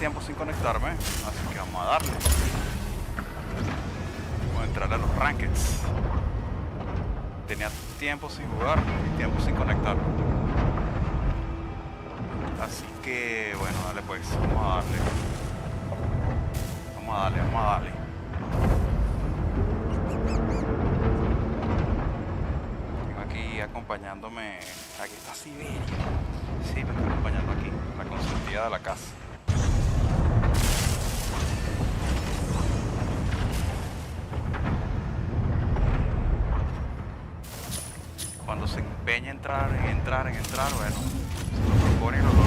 tiempo sin conectarme, así que vamos a darle. Vamos a entrar a los rankeds. Tenía tiempo sin jugar y tiempo sin conectar. Así que, bueno, dale pues, vamos a darle. Vamos a darle, vamos a darle. Tengo aquí acompañándome. Aquí está Siberia. Sí, me está acompañando aquí, la consentida de la casa. Cuando se empeña en entrar, bueno, se lo propone y lo logra.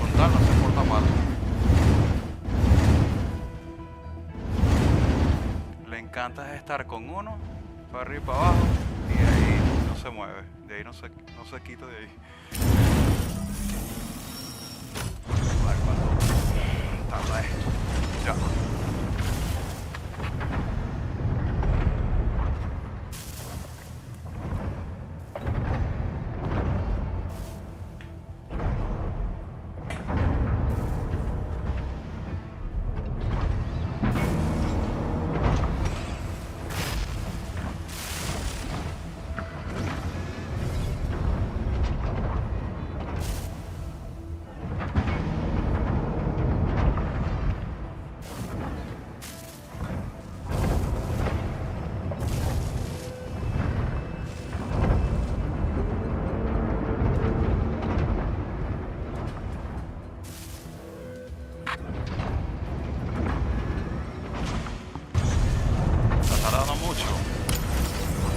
Con tal no se porta mal. Le encanta estar con uno, para arriba y para abajo, y de ahí no se mueve, de ahí no se quita de ahí. A ver cuánto tarda esto. Ya.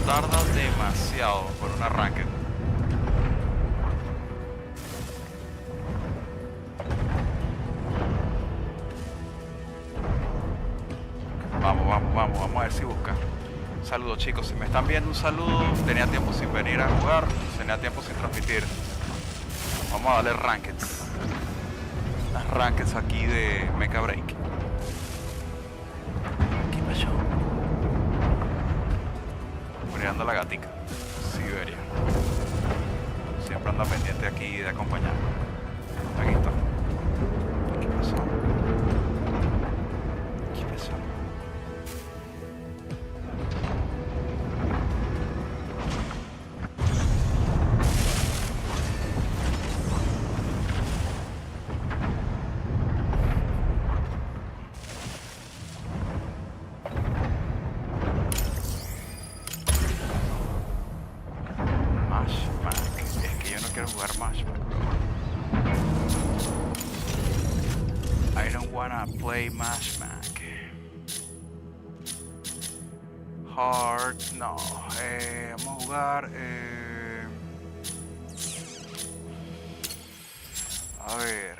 Tarda demasiado por un arranque. Vamos a ver si busca. Saludos chicos, si me están viendo un saludo. Tenía tiempo sin venir a jugar, tenía tiempo sin transmitir. Vamos a darle rankeds. Las rankeds aquí de Mecha Break. ¿Qué pasó? Ando la gatica, Siberia. Siempre anda pendiente aquí de acompañar. Aquí está. ¿Qué pasó? ¿Qué pasó? Play Matchmack. Hard, no. Vamos a jugar. A ver.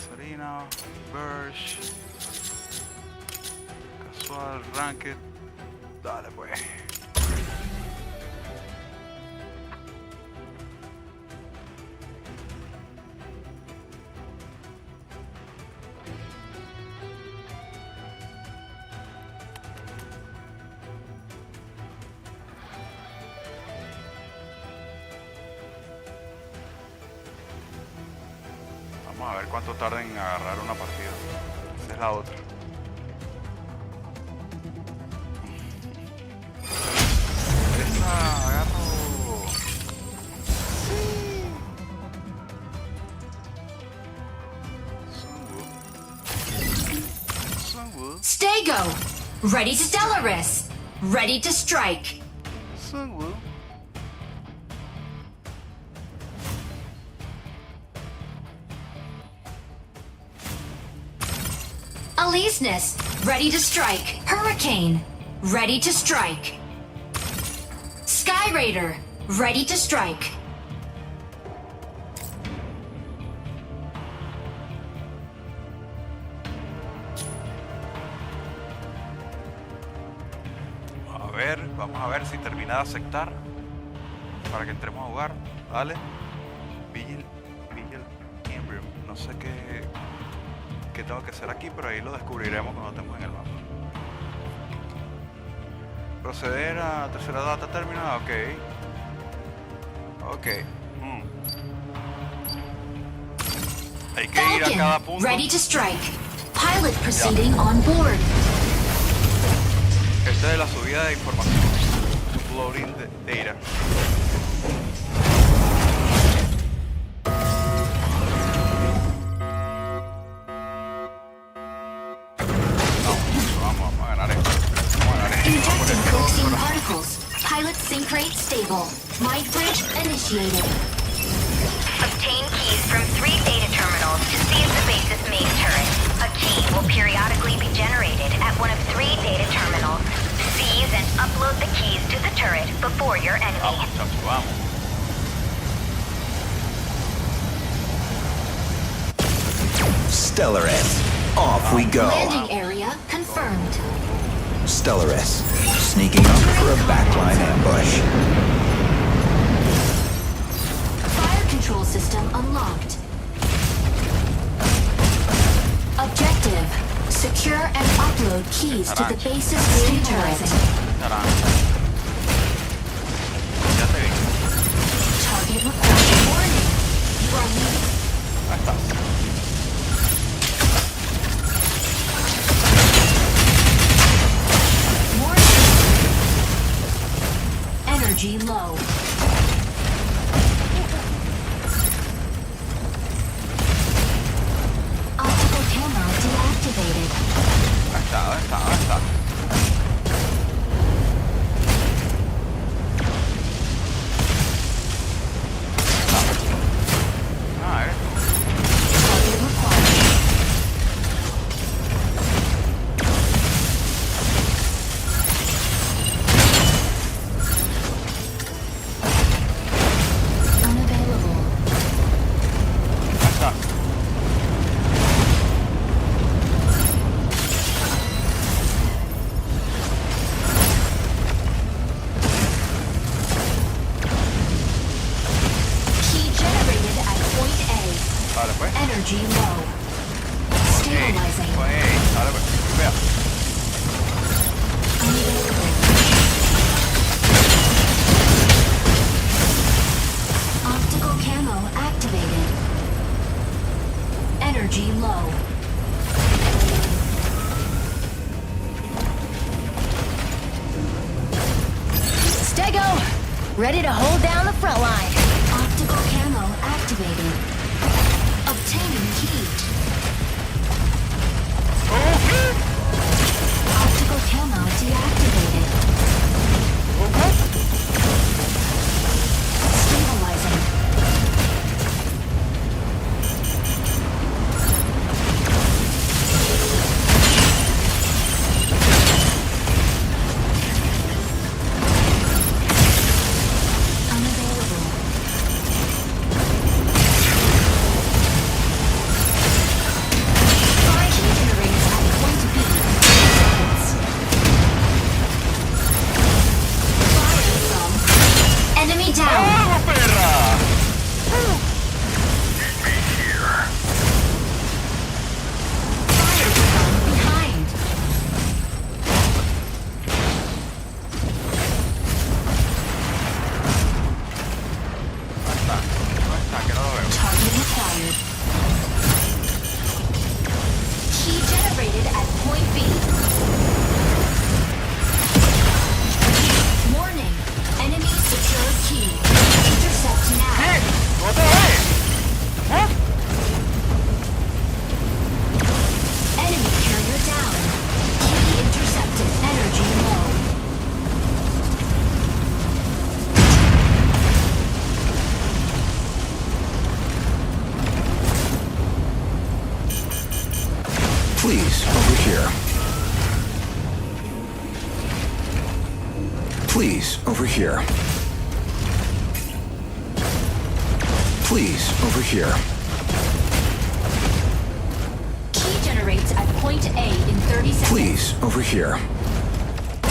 Sarina, Burst, Casual, Ranked. Dale pues. Vamos a ver cuánto tarda en agarrar una partida. Esa es la otra. Esta agarro. Sunwood. Stego! Ready to Stellaris! Ready to strike! Sunwood. Alisness, ready to strike. Hurricane, ready to strike. Sky Raider, ready to strike. Vamos a ver si termina de aceptar para que entremos a jugar. Dale. Vigil Emblem. No sé qué tengo que hacer aquí, pero ahí lo descubriremos cuando estemos en el mapa. Proceder a tercera data terminada, ok. Ok. Hay que ir a cada Falcon, punto. ready to strike. Pilot proceeding on board. Esta es la subida de información. Uploading data. Vamos a ganar esto. Vamos a ganar esto. Injecting coaxing particles. Pilot sync rate stable. Mind bridge initiated. Obtain keys from 3 data terminals to seize the base's main turret. A key will periodically be generated at one of 3 data terminals. Seize and upload the keys to the turret before your enemy. Vamos, chacho, vamos. Stellaris. Off we go. Landing area confirmed. Stellaris. Sneaking up for a backline ambush. Fire control system unlocked. Objective. Secure and upload keys to the base's main turret. Naranja. Ya te vi. Target required. Warning. You are leaving. Ahí está. Energy low. Optical camera deactivated. Ahí está, ahí está, ahí está. Ah, Target required. Unavailable. ahí está. Key generated at point A. Vale, pues. Energy low. Stabilizing. Pues, vale, pues. Vea. Unavailable. Optical camo activated. Energy low. Stego! Ready to hold down the front line. Optical camo activated. Obtaining key. Optical camo deactivated. Stabilizing. Unavailable. Fire key generators at point B. Fire from enemy down. ¡Vamos, perra! Fire from behind. Ahí está, que no lo veo. Target required. Key generated at point B. Warning. Enemy secure key. Intercept now. ¡Otra vez! Enemy carrier down. Key intercepted. Energy low. Please, over here. Please, over here. Please, over here. Key generates at point A in 30 seconds. Please, over here.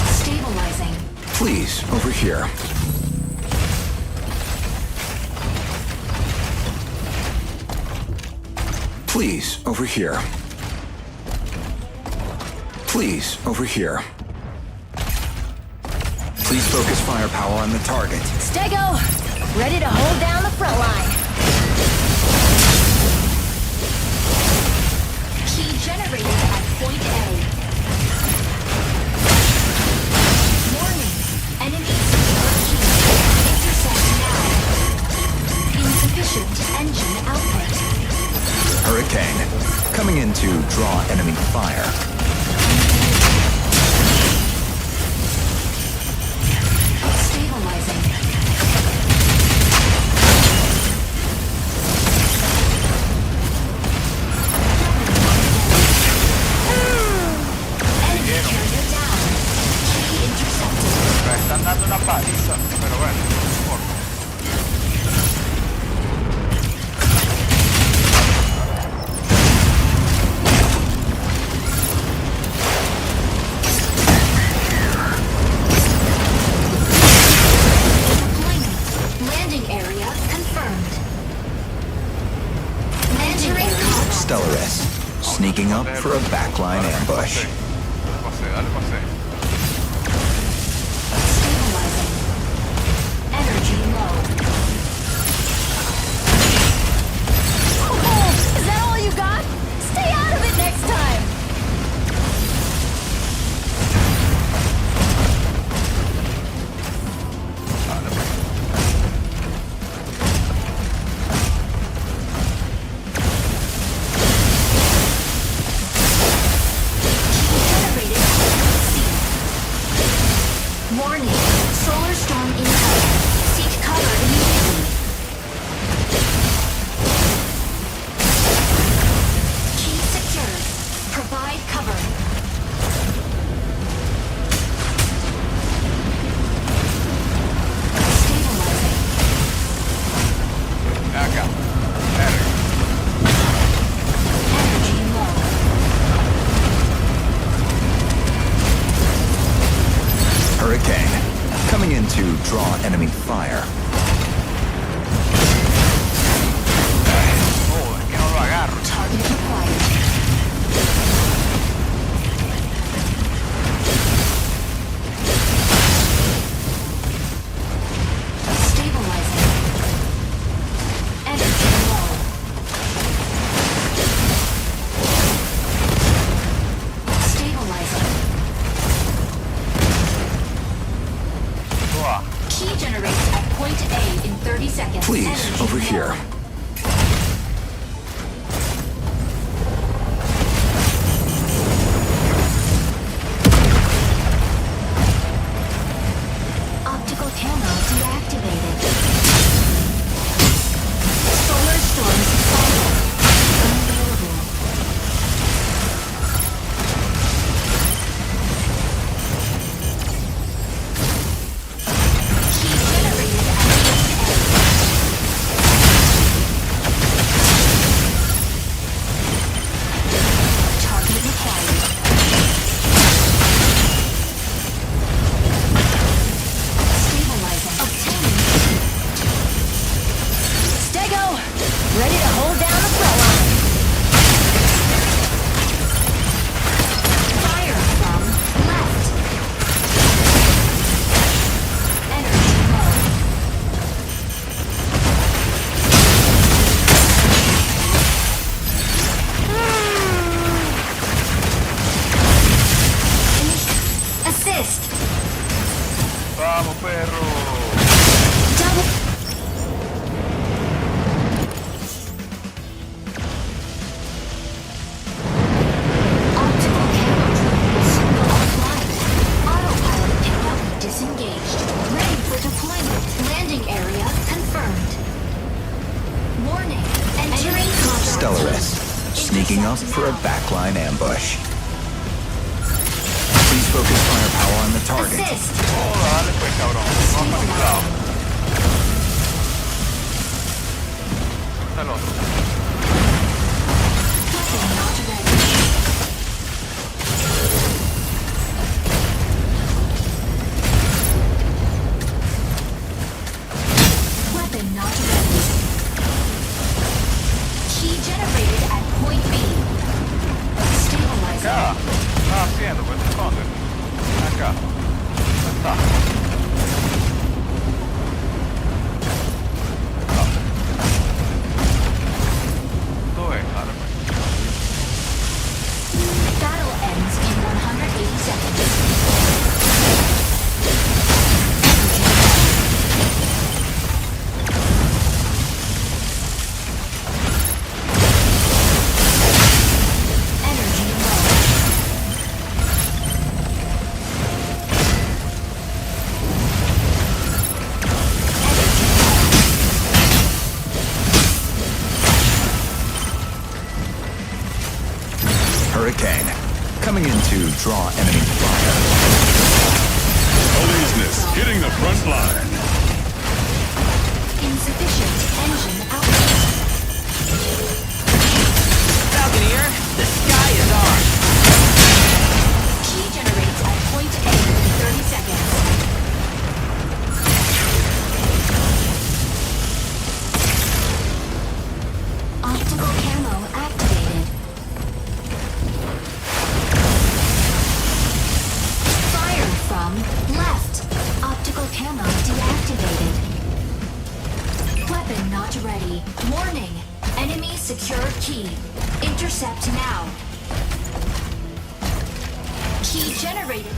Stabilizing. Please, over here. Please, over here. Please, over here. Please focus firepower on the target. Stego! Ready to hold down the front line. Key generated at point A. Warning. Enemy secure key. Intercept now. Insufficient engine output. Hurricane. Coming in to draw enemy fire. Stabilizing. Enemy carrier down. Key intercepted. Me están dando una paliza, pero bueno, no importa. Deployment. Landing area confirmed. Landing area. Stellaris. Sneaking up for a backline ambush. Dale pase. Stabilizing. Energy low. Oh, is that all you got? Stay out of it next time. Dale pase. Generated at C. Warning. Solar storm incoming. Seek cover immediately. Key secured. Provide cover. Stabilizing. Acá. Verga. Energy low. Hurricane. Coming in to draw enemy fire. Oh, es que no lo agarro. Target acquired. Stabilizing. Energy low. Stabilizing. Uah. Key generates at point A in 30 seconds. Please, Energy over low. here. Optical camera deactivated. Solar storm subsided. Unavailable. Key generated at point A. Target acquired. Stabilizing. Obtaining. Stego, ready to hold down the front line. Fire from left. Energy low. Assist. Vamos, perro. Double. Optical camera drones offline. Autopilot pickup disengaged. Ready for deployment. Landing area confirmed. Warning. Entering contract. Stellaris. Sneaking up for a backline ambush. Please focus firepower on the target. Assist. Oh, dale pues, cabrón. Vamos para mi lado. ¿Dónde está el otro? Weapon not ready. Weapon not ready. Key generated at point B. Stabilizing. Acá. ¿Qué estás haciendo? Pues te escondes. Acá. ¿Dónde está? draw enemy fire. Policeness hitting the front line. Insufficient engine output. Falconeer, the sky is ours. Key generates at point A in 30 seconds. Optical camo activated. Fire from left. Optical camo deactivated. Weapon not ready. Warning. Enemy secure key. Intercept now. Key generated.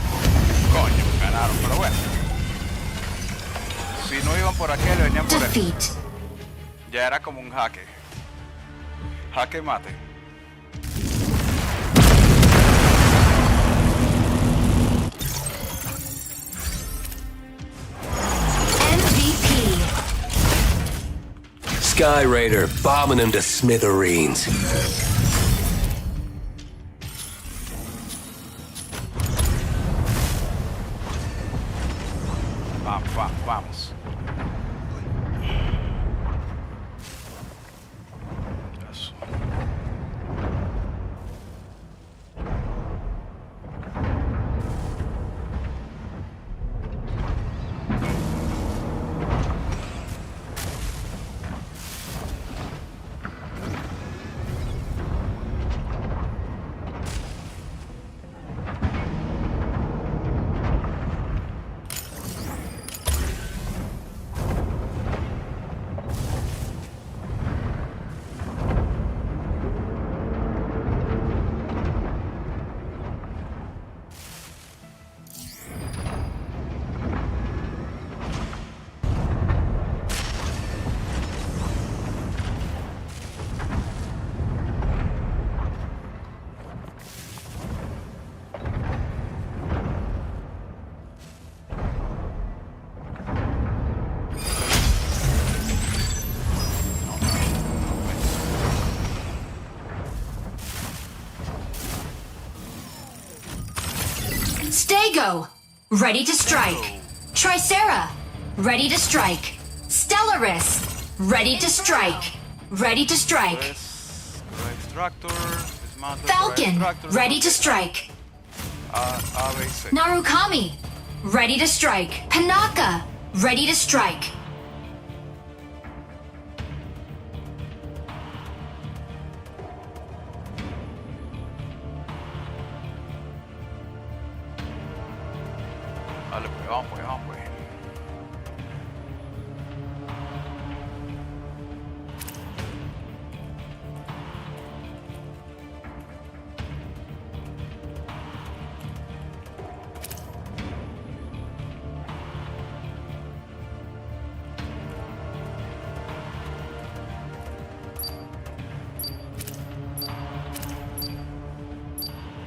Coño, ganaron, pero bueno. Si no iban por aquel, venían por él. Defeat. Ya era como un jaque. Jaque mate. MVP. Sky Raider bombing them to smithereens. Vamos. Eso. Stego. Ready to strike. Tricera. Ready to strike. Stellaris. Ready to strike. Ready to strike. Falcon. Ready to strike. Narukami. Ready to strike. Panaka. Ready to strike. Dale, pues, vamos, pues, vamos, pues.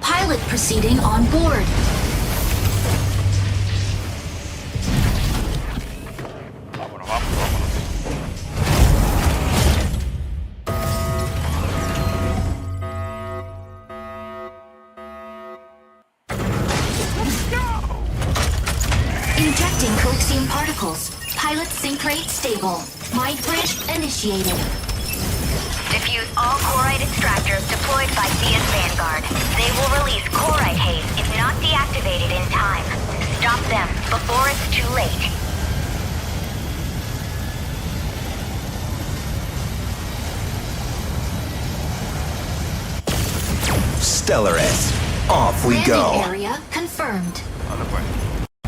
Pilot proceeding on board. Vámonos, vámonos. Injecting coaxium particles. Pilot sync rate stable. Mind bridge initiated. Defuse all Corite extractors deployed by Thea's Vanguard. They will release Corite haze if not deactivated in time. Stop them before it's too late. Stellaris. Off we Landing go. area confirmed. Dale, pues.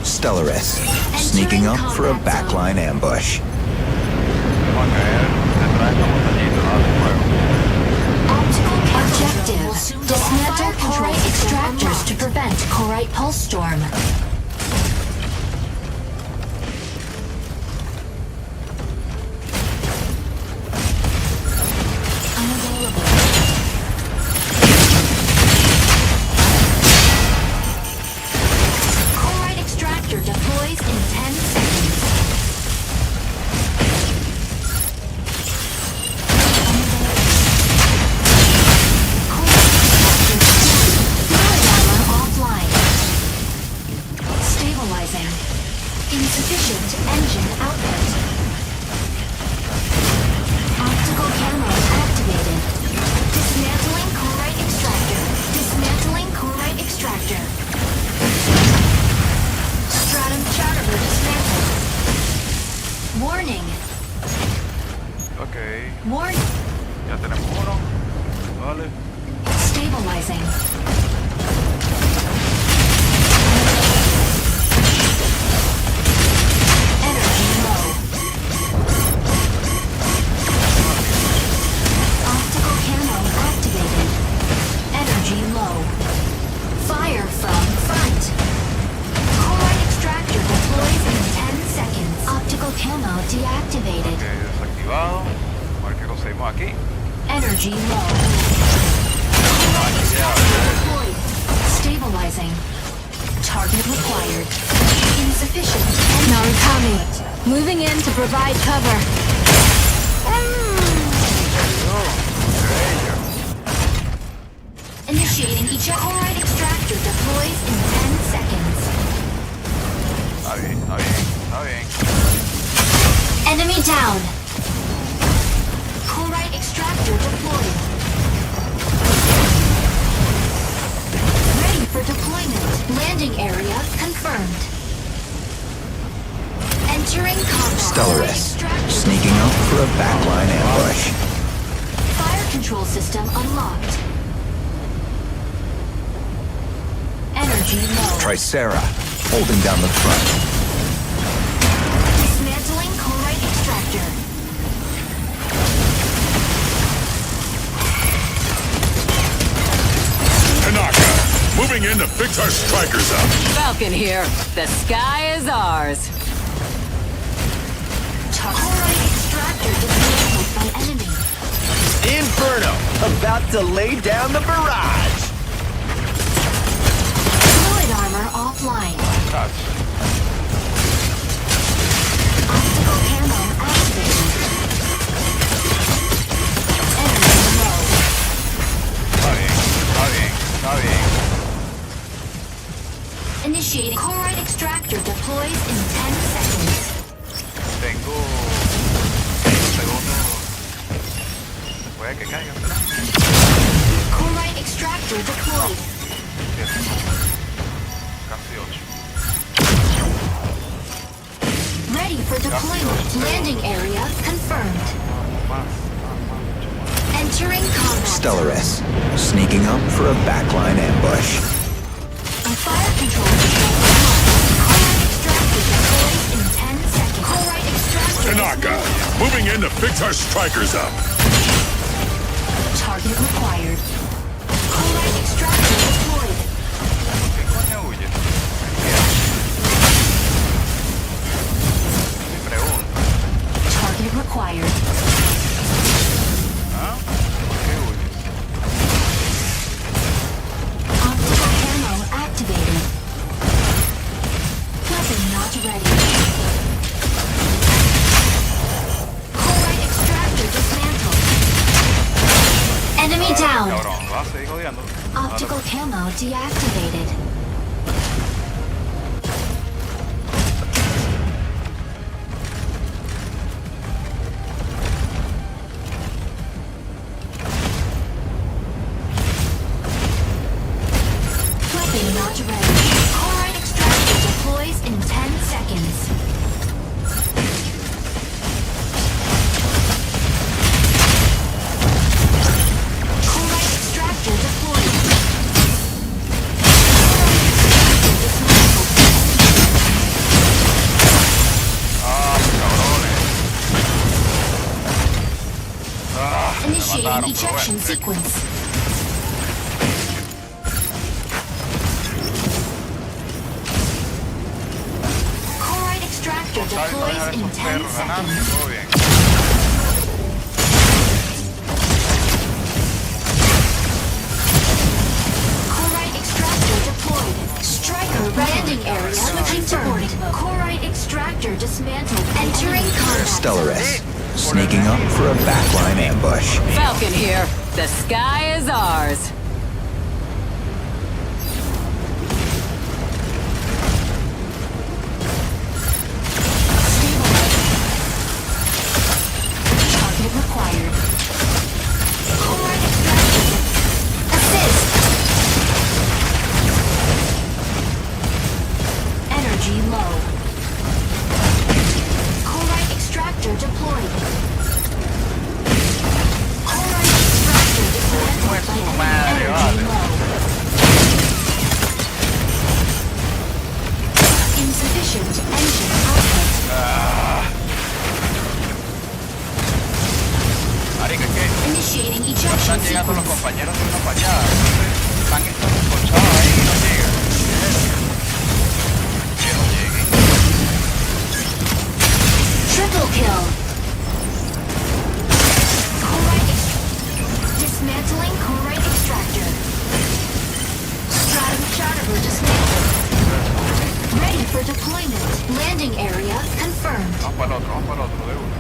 Stellaris. Sneaking up for a backline ambush. Vamos a caer detrás de esta montañita, dale, fuego. Objective. Dismantle Corite extractors to prevent Corite pulse storm. Unavailable. Corite extractor deploys in 10 seconds. Offline. Stabilizing. Insufficient engine output. Optical camo activated. Dismantling chlorite extractor. Dismantling chlorite extractor. Stratum charter dismantled. Warning. Ok. Warning. Ya tenemos uno. Vale. Stabilizing. Energy low. Optical camo activated. Energy low. Fire from front. Chloride extractor deploys in 10 seconds. Optical camo deactivated. Ok, desactivado. A ver qué conseguimos aquí. Energy low. Chloride extractor deployed. Stabilizing. Target required. Insufficient. Narukami, moving in to provide cover. Initiating eject. Chloride extractor deploys in 10 seconds. Está bien, está bien, está bien. Enemy down. Chloride extractor deployed. Ready for deployment. Landing area confirmed. Entering combat. Stellaris, Extractor sneaking up for a backline ambush. Fire control system unlocked. Energy low. Tricera, holding down the front. Dismantling chloride extractor. Tanaka, moving in to fix our strikers up. Falcon here. The sky is ours. Chloride extractor dismantled by enemy. Inferno, about to lay down the barrage. Fluid armor offline. Touch. Optical camo activated. Energy low. Está bien, está bien, está bien. Initiating chloride extractor deploys in 10 seconds. Tengo 5 segundos. Puede que caiga, ¿verdad? Chloride extractor deployed. 7. Casi 8. Ready for deployment. Landing area confirmed. Más, mucho más. Entering combat. Stellaris, sneaking up for a backline ambush. A fire control system unlocked. Chloride extractor deploys in 10 seconds. Chloride extractor Tanaka, dismantled. moving in to fix our strikers up. Target required. Chloride extractor deployed. ¿Qué coño huye? Mi pregunta. Target required. ¿Ah? ¿Por qué huyes? Optical camo activated. Weapon not ready. Chloride extractor dismantled. Enemy down. Cabrón, lo vas a seguir jodiendo. Optical camo deactivated. Weapon not ready. Chloride extractor deploys in 10 seconds. Chloride extractor deployed. Chloride extractor dismantled. Ah, cabrones. Ah, me Initiating mataron, pero ejection bueno. sequence. Chloride extractor Está bien, deploys dejar in esos 10 perros ganando, seconds. todo bien. Chloride extractor deployed. Striker landing area switching to boarding mode. Chloride extractor dismantled. Entering combat. Stellaris, sneaking up for a backline ambush. Falcon here. The sky is ours. Energy low. Chloride extractor deployed. Chloride extractor dismantled by enemy. Energy low. Insufficient engine output. Marica, es que Initiating no ejection están llegando los sequence. compañeros de una fallada. Entonces, están estos escolchados ahí y no llegan. Que no lleguen. Triple kill. Dismantling chloride extractor. Stratum Charter dismantled. Ready for deployment. Landing area confirmed. Vamos para el otro de uno.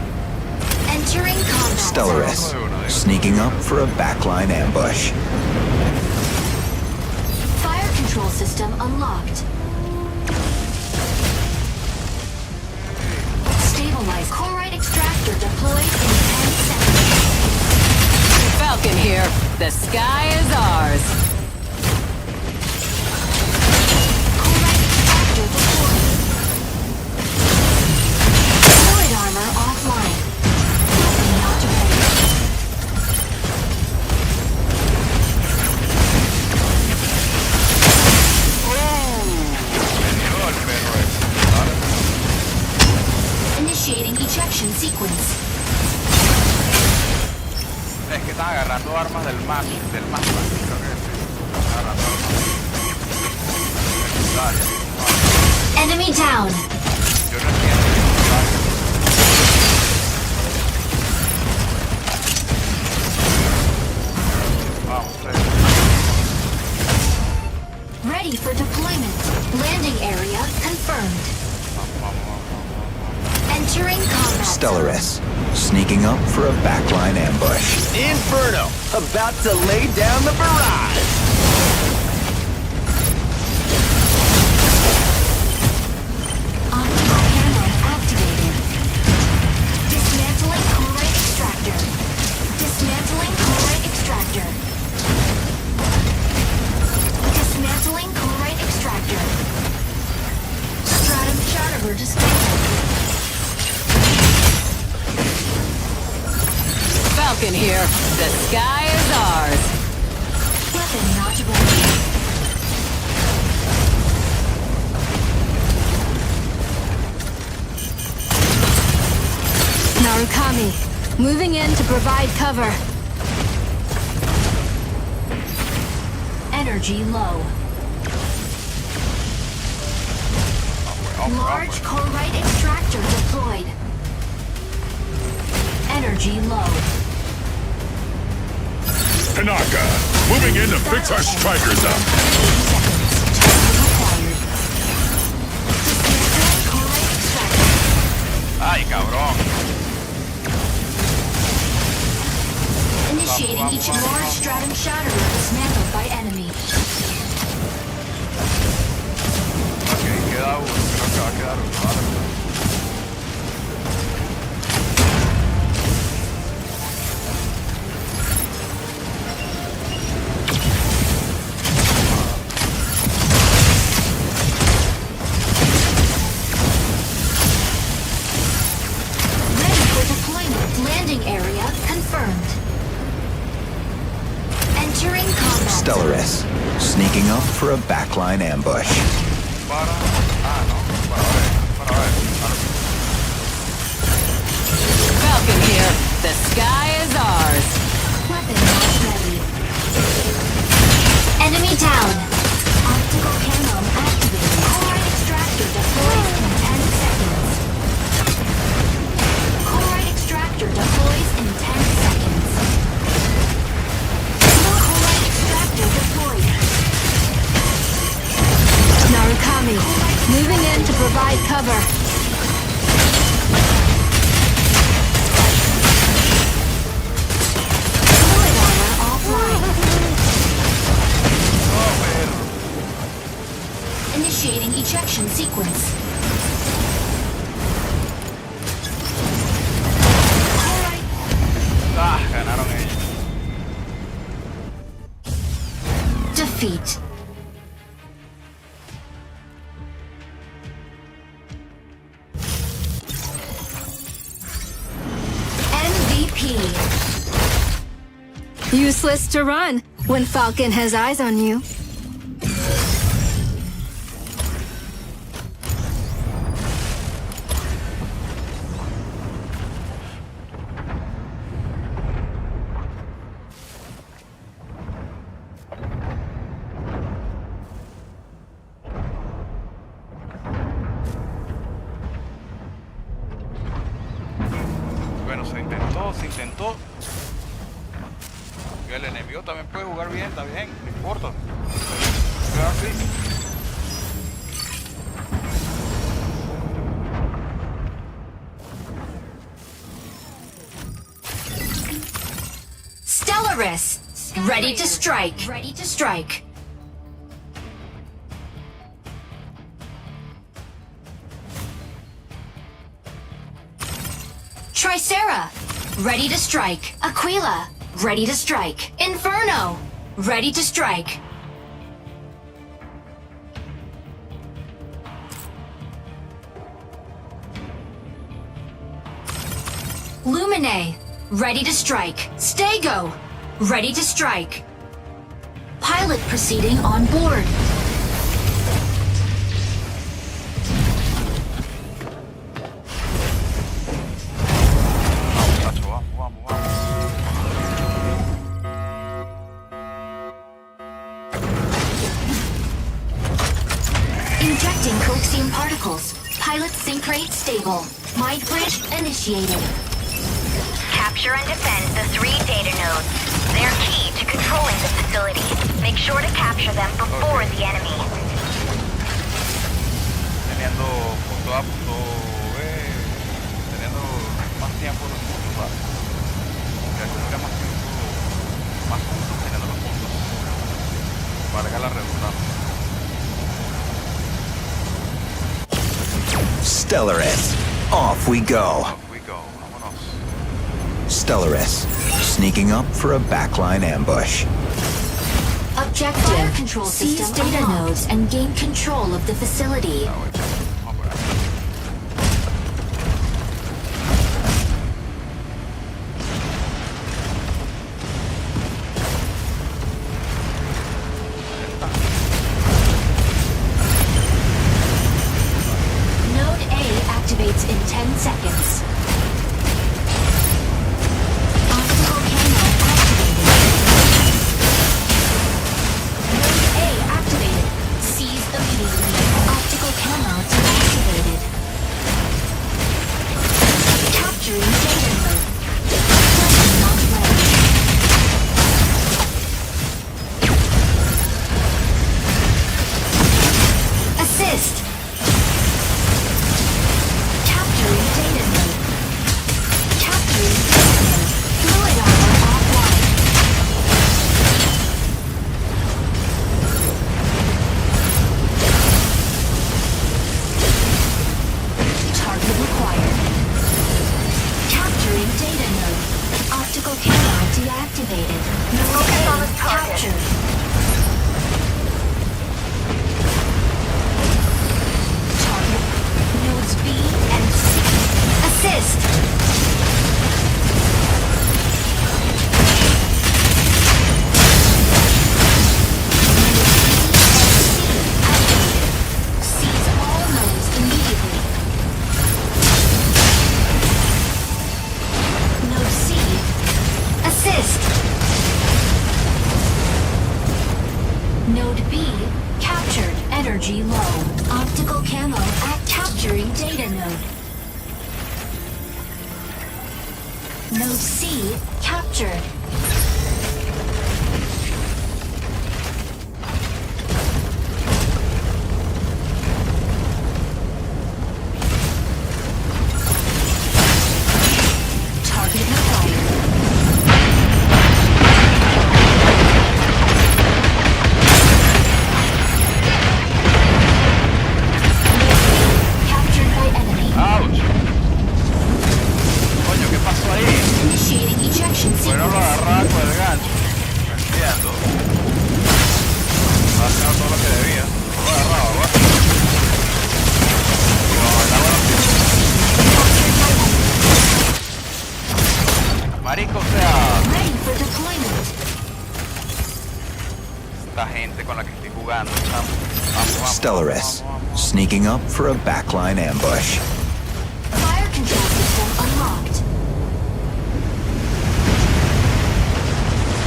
Entering combat zone. Stellaris, sneaking up for a backline ambush. Fire control system unlocked. Stabilize chloride extractor deployed in 10 seconds. Falcon here. The sky is ours. Chloride extractor deployed. Fluid armor offline. Not ready. Initiating ejection sequence. Es que están agarrando armas del más creo que sí. Están agarrando armas. Enemy down. Yo no entiendo. Vamos, Ready for deployment. Landing area confirmed. Entering combat zone. Stellaris, sneaking up for a backline ambush. Inferno, about to lay down the barrage. Optical camera activated. Dismantling chloride extractor. Dismantling chloride extractor. Dismantling chloride extractor. Stratum Charter dismantled. Falcon here. The sky is ours. Weapon not ready. Narukami, moving in to provide cover. Energy low. Large chloride extractor deployed. Energy low. Tanaka, moving in to fix our strikers up. Ay, cabrón. Initiating each large stratum shatterer dismantled by enemy. Ok, queda uno. Creo que va a quedar uno. Vale. Ready for deployment. Landing area confirmed. Entering combat zone. Stellaris, sneaking up for a backline ambush. Para. Ah, no. Para ver. Falcon here. The sky is ours. Weapon not ready. Enemy down. Optical camo activated. Chloride extractor deploys in 10 seconds. Chloride extractor deploys in 10 seconds. Chloride extractor deployed. Narukami, moving in to provide cover. Fluid armor offline. Initiating ejection sequence. Chloride. Ah, ganaron ellos. Defeat. Useless to run when Falcon has eyes on you. Bueno, se intentó. El enemigo también puede jugar bien, está bien, no importa. Pero así. Stellaris, ready to strike. Ready to strike. Tricera, ready to strike. Aquila, ready to strike. Inferno, ready to strike. Lumine, ready to strike. Stego, ready to strike. Pilot proceeding on board. Muchacho, vamos, vamos, vamos. Injecting coaxium particles. Pilot sync rate stable. Mind bridge initiated. Capture and defend the 3 data nodes. They're key to controlling the facility. Make sure to capture them before the enemy. Teniendo punto A, punto B, teniendo más tiempo los puntos, ¿vale? Que acumule más tiempo, más puntos teniendo los puntos. Valga la redundancia. Stellaris, off we go. Off we go, vámonos. Stellaris, sneaking up for a backline ambush. Objective. Fire control system data nodes and gain control of the facility. Ah, bueno, vamos por ahí. Node A activates in 10 seconds. Optical camo activated. Node A activated. Seize immediately. Optical camo deactivated. Capturing data node. Weapon not ready. Assist. Capturing data node. Capturing data node. Fluid armor offline. Target required. Capturing data node. Optical camera deactivated. Node Focus A on the target. captured. Target. Nodes B and C. Assist. Seize all nodes immediately. Node C. Assist. Node B captured. Energy low. Optical camo at capturing data node. Node C captured. Target acquired. Captured by enemy. ¡Auch! Coño, ¿qué pasó ahí? Initiating ejection Bueno, sequence. Stellaris, sneaking up for a backline ambush. Fire control system unlocked.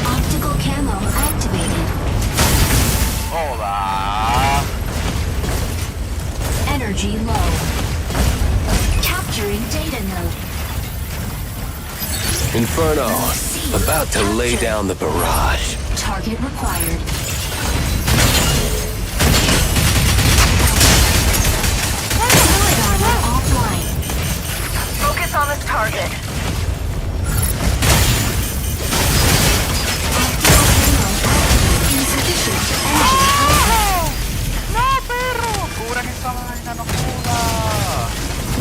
Optical camo activated. Hola. Energy low. Capturing data node. Inferno, about to lay down the barrage. Target required. Fluid armor offline. Focus on this target. Insufficient energy. No, perro. Cubran esa vaina, no joda.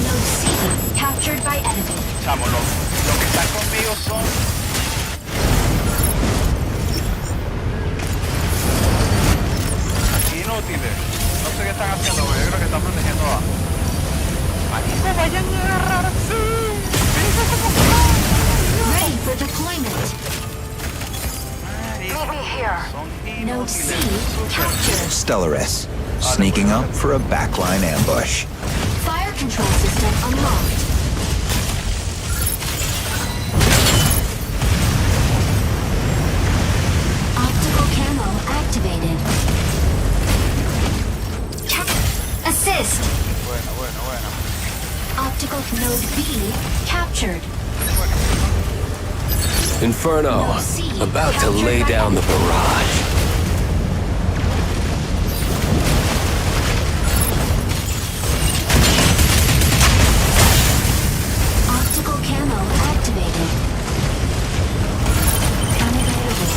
Node C captured by enemy. Chamo, los que están conmigo son... inútiles. No sé qué están haciendo, pero yo creo que están protegiendo a... ¡Marico, vayan a agarrarse! Ready for deployment. Marico, son Node C inútiles. captured. Stellaris, sneaking up for a backline ambush. Fire control system unlocked. Optical camo activated. Assist. Bueno. Optical node B captured. Inferno, about to lay down the barrage. Optical camo activated. Unavailable.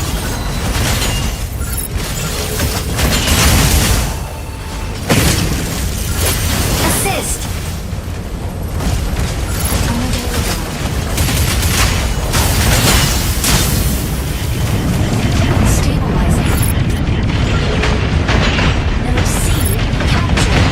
Assist. Unavailable. Stabilizing. Node C captured.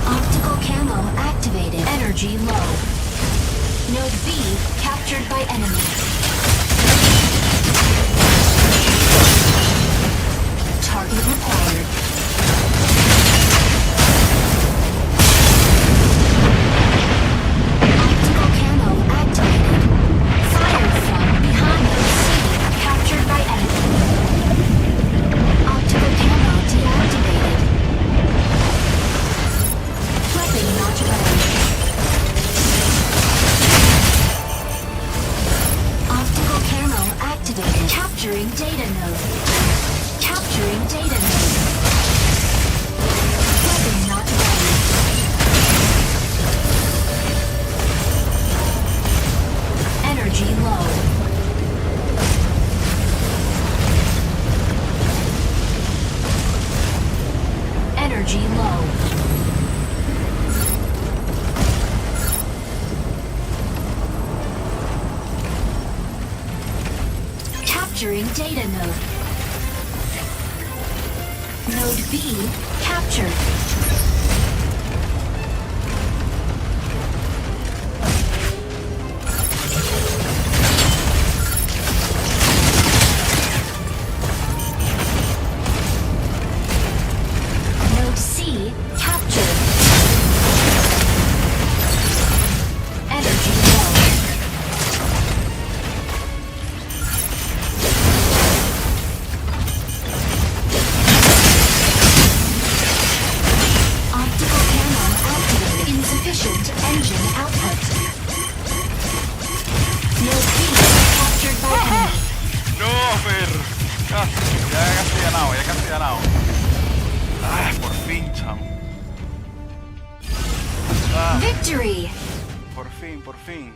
Optical camo activated. Energy low. Node B captured by enemy. Target required. Optical camo activated. Fire from behind node C captured by enemy. Optical camo deactivated. Weapon not ready. Optical camo activated. Capturing data node. Capturing data node. Weapon not ready. Energy low. Energy low. Capturing data node. Node B captured. Node C captured. Energy low. Optical camo activated. Insufficient engine output. Node B captured by enemy. No, perro. Ya casi ganado. Ah, por fin, chamo. Ah, Victory! por fin.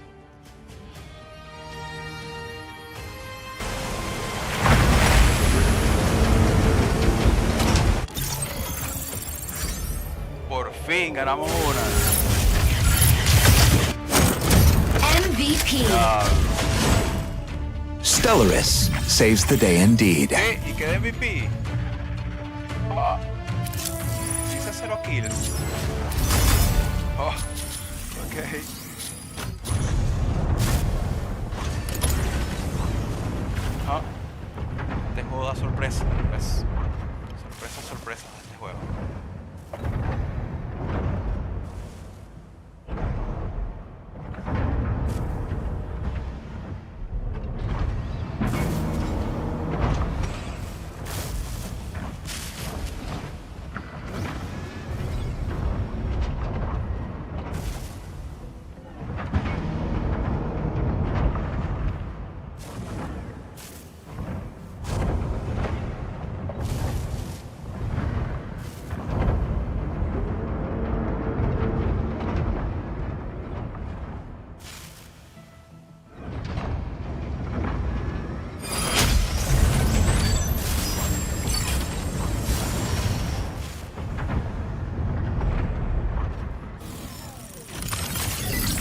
Por fin ganamos una. MVP! Stellaris saves the day indeed. ¿Qué? ¿Y qué de MVP? Ah. Dice 0 kills. Oh, ok. Ah. Este juego da sorpresa, pues. Sorpresa de este juego.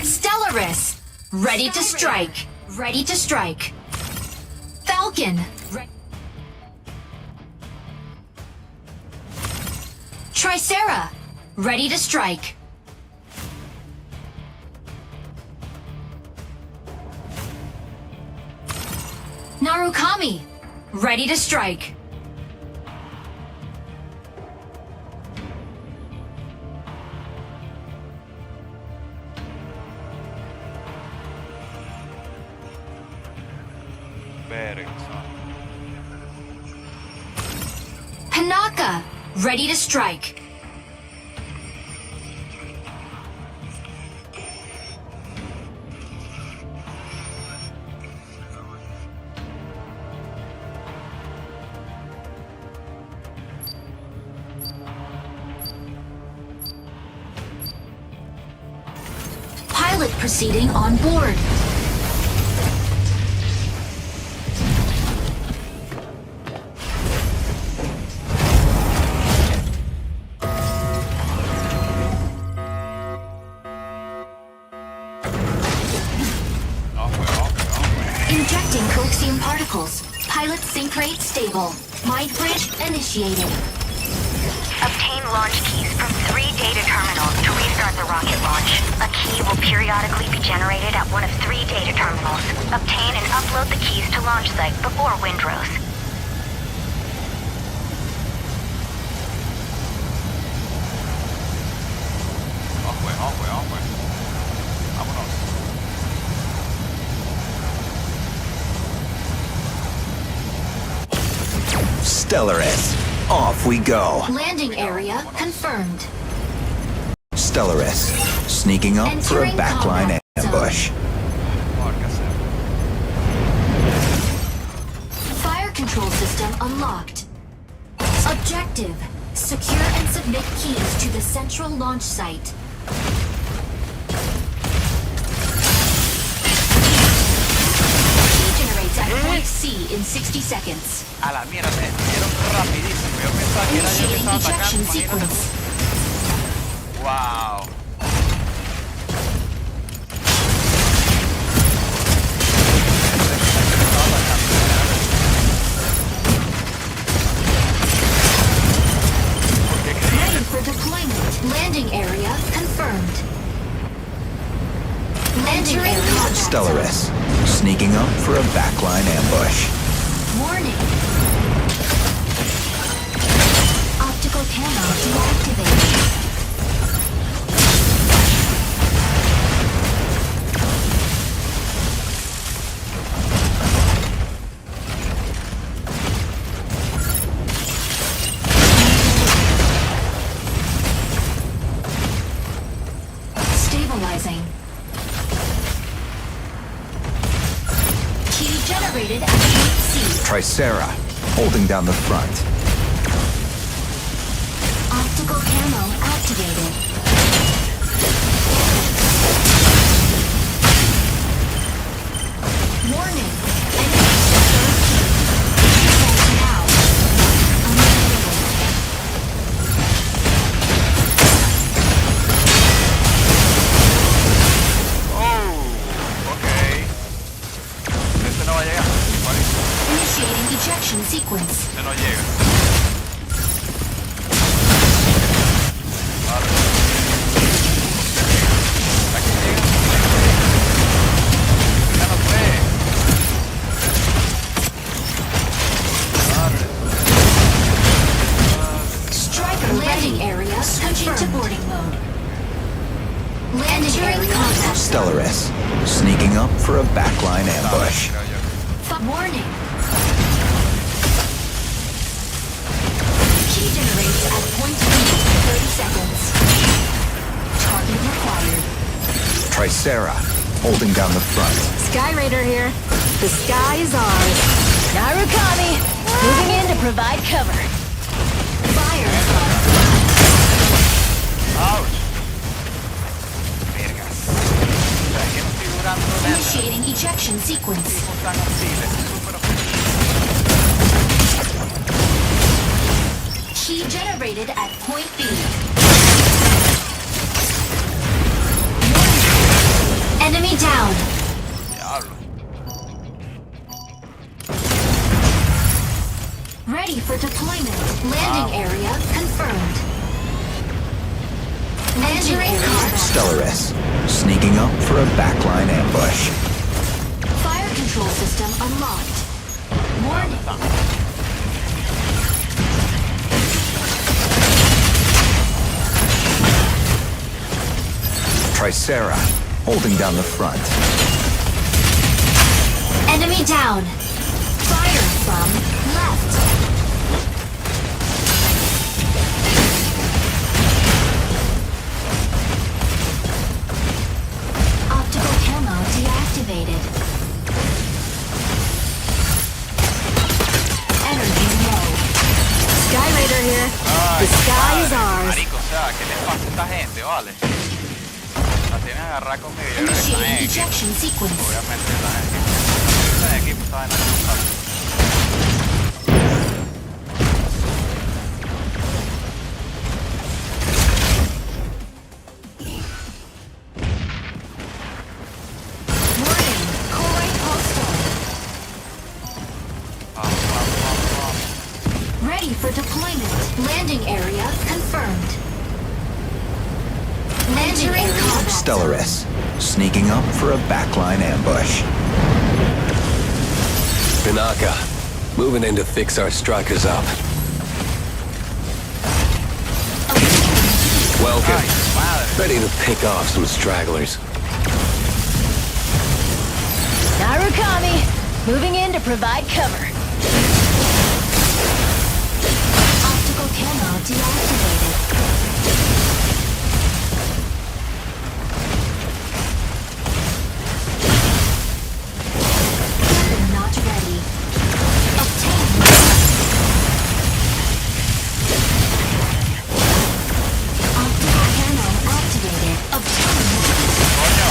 Stellaris, ready to strike. Ready to strike. Falcon. Tricera, ready to strike. Narukami, ready to strike. Panaka, ready to strike. Pilot proceeding on board. Injecting coaxium particles. Pilot sync rate stable. Mind bridge initiated. Obtain launch keys from 3 data terminals to restart the rocket launch. A key will periodically be generated at one of 3 data terminals. Obtain and upload the keys to launch site before Windrose. Vámonos. Stellaris, off we go. Landing area confirmed. Stellaris, sneaking up for a Entering backline combat ambush. Fire control system unlocked. Objective: secure and submit keys to the central launch site. Key generates at point C in 60 seconds. A la mierda, me dieron rapidísimo. Yo pensaba que era yo que estaba Initiating atacando. ejection Imagínate. sequence. Wow. Ready for deployment. Landing area confirmed. Landing area. Stellaris, sneaking up for a backline ambush. Warning. Optical camo deactivated. Stabilizing. Key generated at point C. Tricera, holding down the front. Optical camo activated. Warning. Enemy third key. Defense now. Unavailable. Oh, ok. Este no va a llegar. Vale. ejection sequence. Se no llega. Vale. Aquí llega. Ya no fue. Vale. Striker landing area switching to boarding mode. Landing area contact. Stellaris, sneaking up for a backline ambush. Warning. Key generates at point B in 30 seconds. Target required. Tricera, holding down the front. Sky Raider here. The sky is ours. Narukami, moving in to provide cover. Fire from Ouch. Vergas. O sea, es que no estoy durando nada. initiating ejection sequence. Tan hostiles, súper hostiles. Key generated at point B. Enemy down. Diablo. Ready for deployment. Landing area confirmed. Landing area. Stellaris, sneaking up for a backline ambush. Fire control system unlocked. Warning. Tricera, holding down the front. Enemy down. Fire from left. Optical camo deactivated. Energy low. Sky Raider here. The sky is ours. Marico, o sea, ¿qué les pasa a esta gente, vale? La tienen agarrada conmigo. Yo creo que están en Initiating equipo. ejection sequence. Obviamente están en equipo. Están en equipo, están en equipo. Warning. Core postal. Vamos. Ready for deployment. Landing area confirmed. Landing area. Stellaris, sneaking up for a backline ambush. Tanaka, moving in to fix our strikers up. Welcome. Ay, madre. Ready to pick off some stragglers. Narukami, moving in to provide cover. Optical camo deactivated. Weapon not ready. Obtain. Optical camo activated. Obtain. Coño.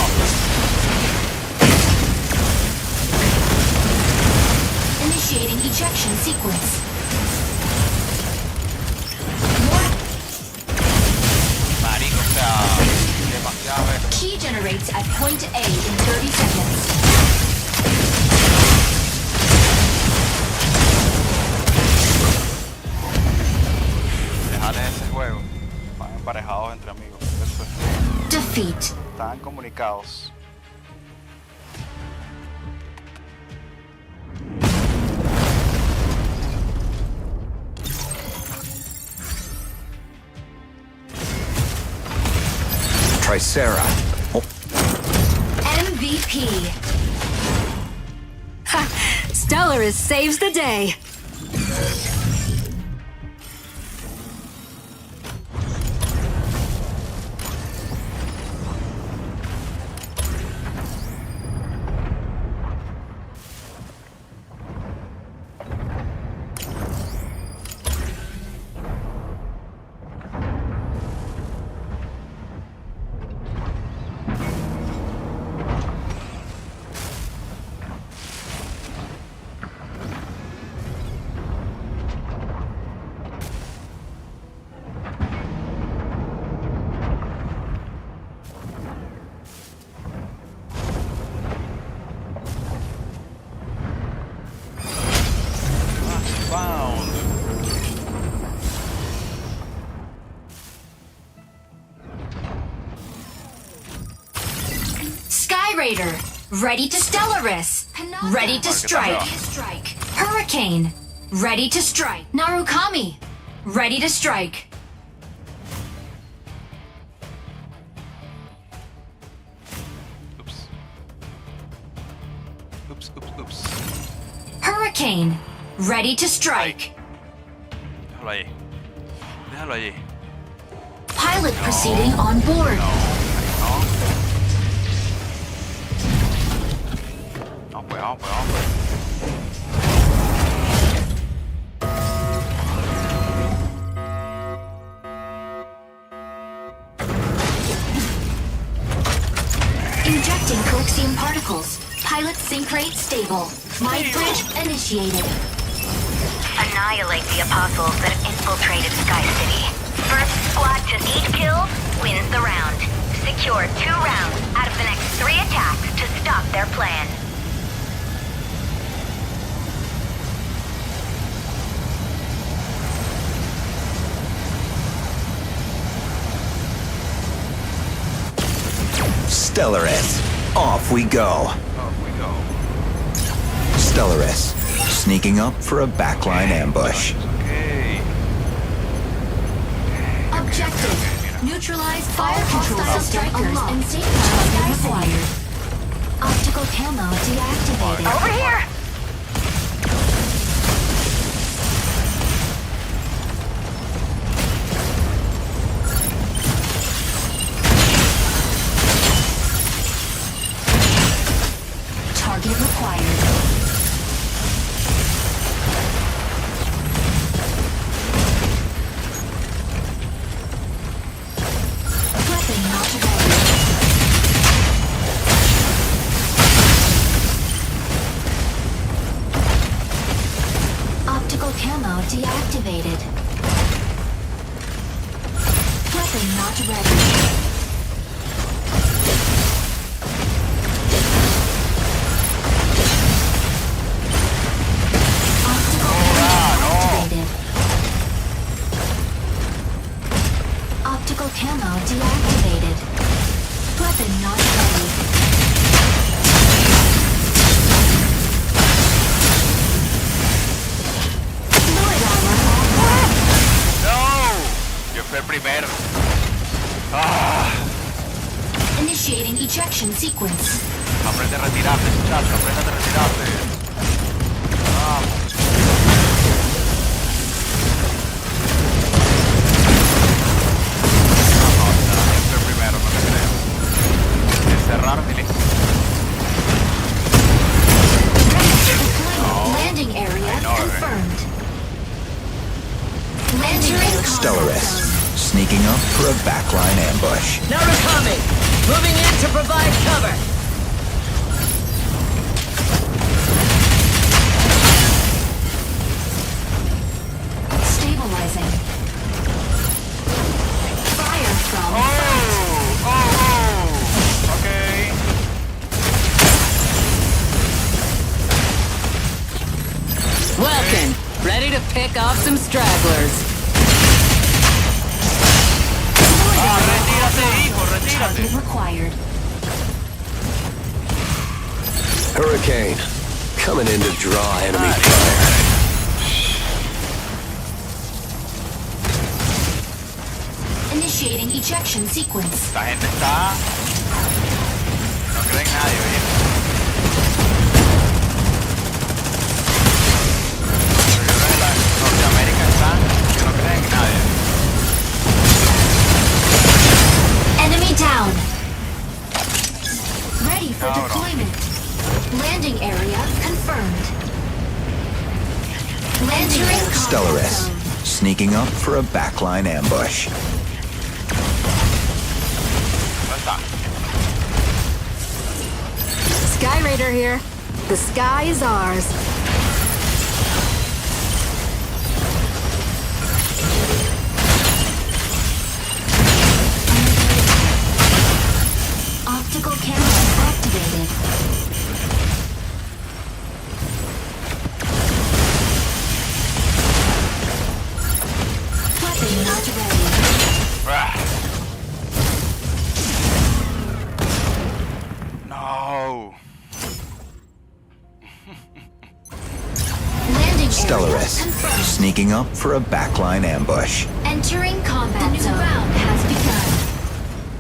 Initiating ejection sequence. Marico, o sea, demasiado esto. Key generates at point A in 30 seconds. Dejarles ese juego. Van emparejados entre amigos. Eso es. Defeat. Están comunicados. Tricera, MVP. Stellaris saves the day. Raider, ready to Stellaris, ready to strike. Hurricane, ready to strike. Narukami, ready to strike. Oops. Hurricane, ready to strike. Déjalo allí. Pilot proceeding on board. No, pues vamos. Injecting coaxium particles. Pilot sync rate stable. Light bridge initiated. Annihilate the apostles that have infiltrated Sky City. First squad to 8 kills wins the round. Secure 2 rounds out of the next 3 attacks to stop their plan. Stellaris, off we go. Stellaris, sneaking up for a backline ambush. Objective. Neutralize fire control strikers and safety required. Optical camo deactivated. Over here! Target required. Weapon not ready. Optical camo deactivated. Weapon not ready. Optical camo deactivated. Weapon not ready. Fluid armor. No! Yo fui el primero. Initiating ejection sequence. Aprende a retirarte, muchacho. Aprende a retirarte. Vamos. Primero, no te creo. Encerrar mi lista. Landing area confirmed. Landing area Stellaris, sneaking up for a backline ambush. Narukami, moving in to provide cover. Stabilizing. Fire from Okay. Welcome. Ready to pick off some stragglers. Retírate, hijo, retírate. target required. Hurricane, coming in to draw enemy fire. Initiating ejection sequence. Esta gente está... No creen nadie, oye. Norteamérica está... Que no creen nadie. Enemy down. Ready for No. deployment. Landing area confirmed. Landing area Stellaris, sneaking up for a backline ambush. ¿Dónde está? Sky Raider here. The sky is ours. Optical camera activated. Weapon not ready. No. sneaking up for a backline ambush. Entering combat zone. The new round has begun.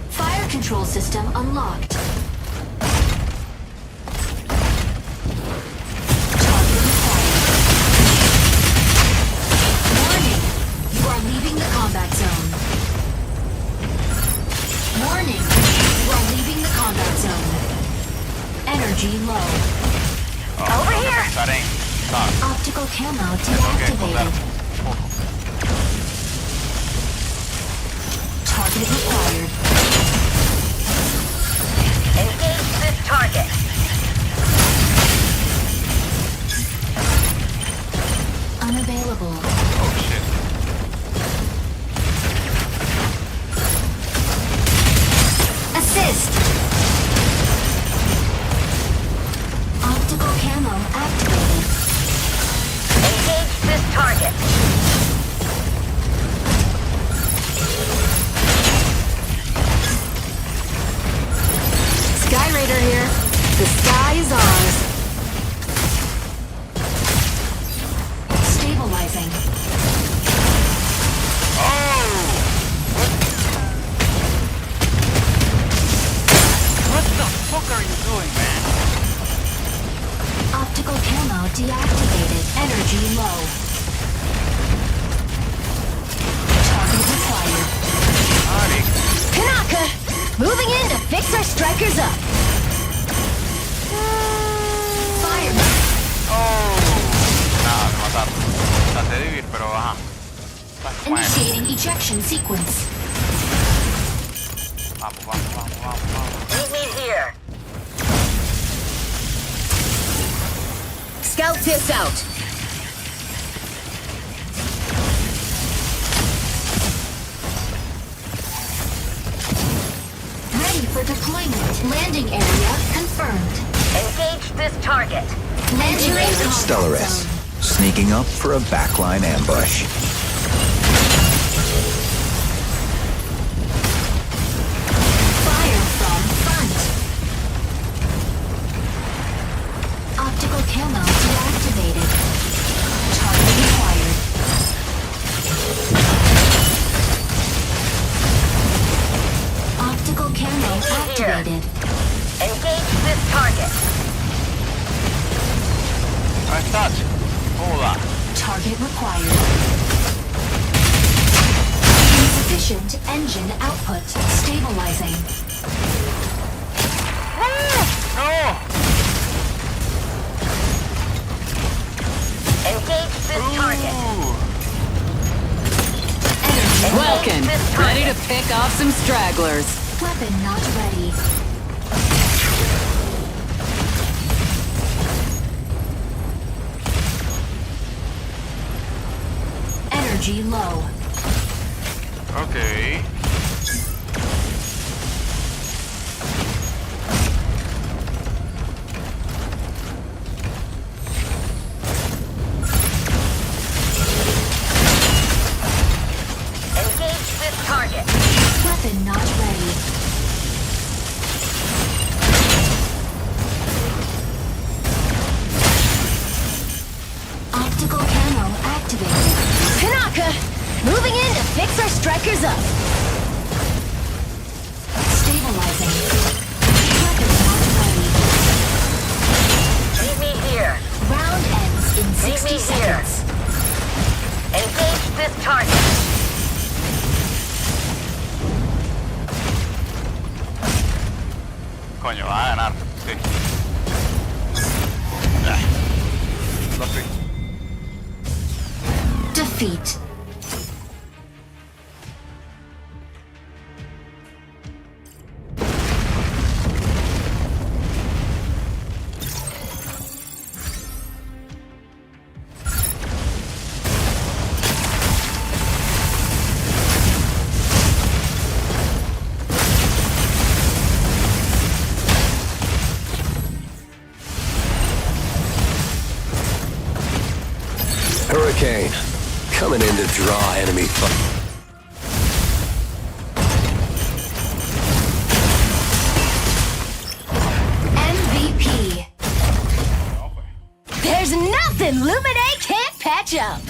Fire control system unlocked. Target acquired. Warning! You are leaving the combat zone. Warning! You are leaving the combat zone. Energy low. Over here. Estaré en TAR. Optical camo Tengo que esconder deactivated. un poco. Target required. Engage this target. Unavailable. Oh shit. Assist! Optical camo activated. Engage this target. Sky Raider here. The sky is ours. Stabilizing. What the fuck are you doing, man? Optical camo deactivated. Energy low. Target required. Ari. Kanaka! Moving in to fix our strikers up. Fire. Nada, me mataron. Traté de vivir, pero ajá. Bueno. Initiating ejection sequence. Vamos, vamos, vamos, vamos, vamos. Meet me here. Scout this out. Ready for deployment. Landing area confirmed. Engage this target. Landing area Stellaris, sneaking up for a backline ambush. Fire from front. Optical camo deactivated. Target required. Optical camo activated. Engage this target. Ahí estás. Hola. Target required. Insufficient engine output. Stabilizing. No. Engage this target. Energy. Welcome. This target. Ready to pick off some stragglers. Weapon not ready. Energy low. Okay. Engage this target. Weapon not ready. Optical camo activated. Kanaka! Moving in to fix our strikers up. Stabilizing. Weapon not ready. Meet me here. Round ends in Meet 60 me here. seconds. Engage this target. Coño, va a ganar. Sí. Lo sé. Defeat. Hurricane, coming in to draw enemy fire. MVP. There's nothing Lumine can't patch up.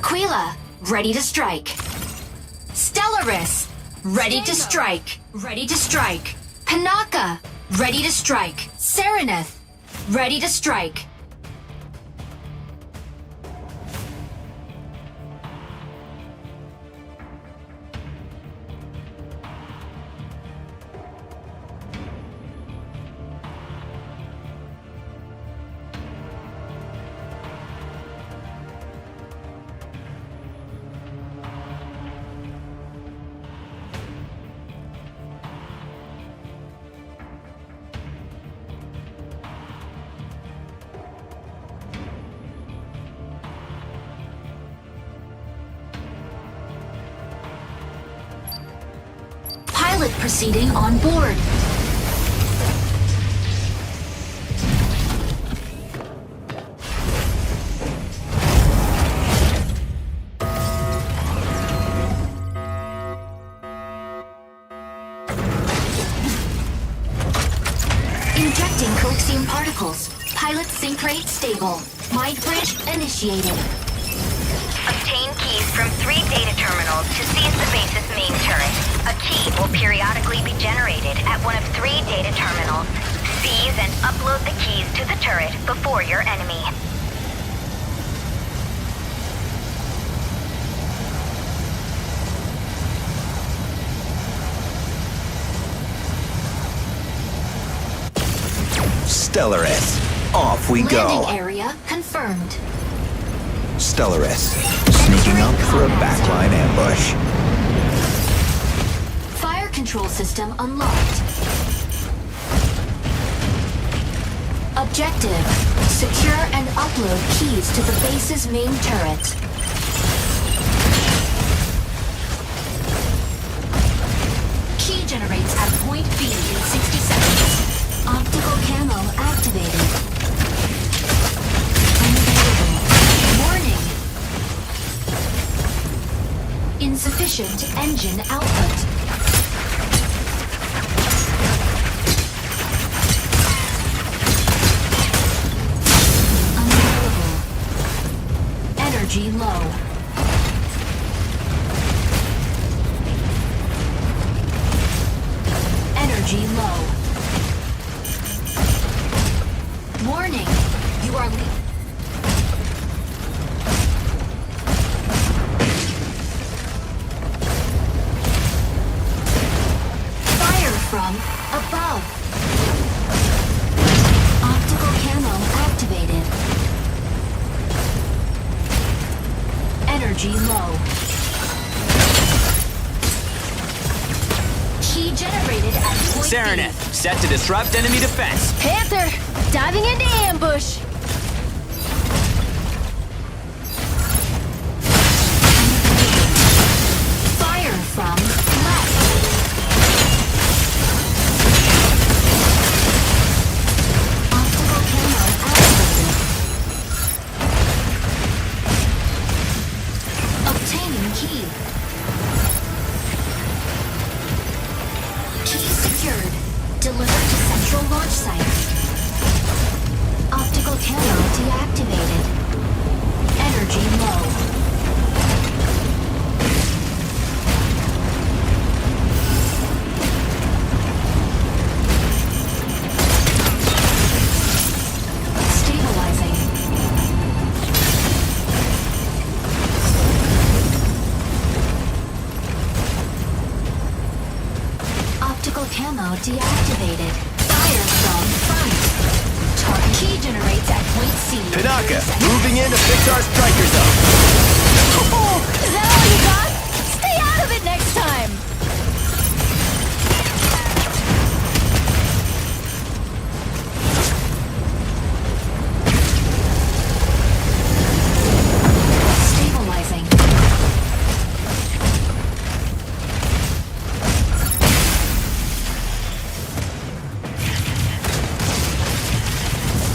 Aquila, ready to strike. Stellaris, ready to strike. Ready to strike. Panaka, ready to strike. Serenith, ready to strike. Pilot proceeding on board. Injecting coaxium particles. Pilot sync rate stable. Mind bridge initiated. Obtain keys from 3 data terminals to seize the base's main turret. A key will periodically be generated at one of 3 data terminals. Seize and upload the keys to the turret before your enemy. Stellaris. Off we go. Landing area confirmed. Stellaris. Sneaking up for a backline ambush. Fire control system unlocked. Objective: secure and upload keys to the base's main turret. Key generates at point B in 60 seconds. Optical camo activated. Unavailable. Warning. Insufficient engine output. Unavailable. Energy low. Energy low. Warning, you are fire from above. Optical camo activated. Energy low. Key generated at point B. Serenith, set to disrupt enemy defense. Panther, diving into ambush. Fire from left. Optical camo activated. Obtaining key. Key secured. Delivered to central launch site. Optical camo deactivated. Energy low. Stabilizing. Optical camo deactivated. Fire from front. Target key generates at point C. Panaka, moving in to fix our striker zone. Is that all you got? Stay out of it next time. Stabilizing.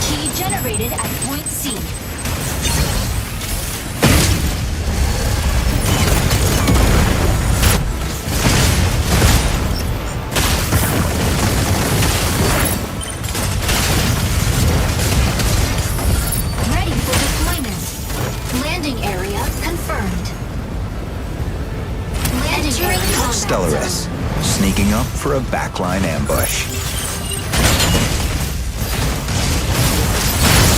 Key generated at point C. confirmed. Landing area combat Stellaris, zone. sneaking up for a backline ambush.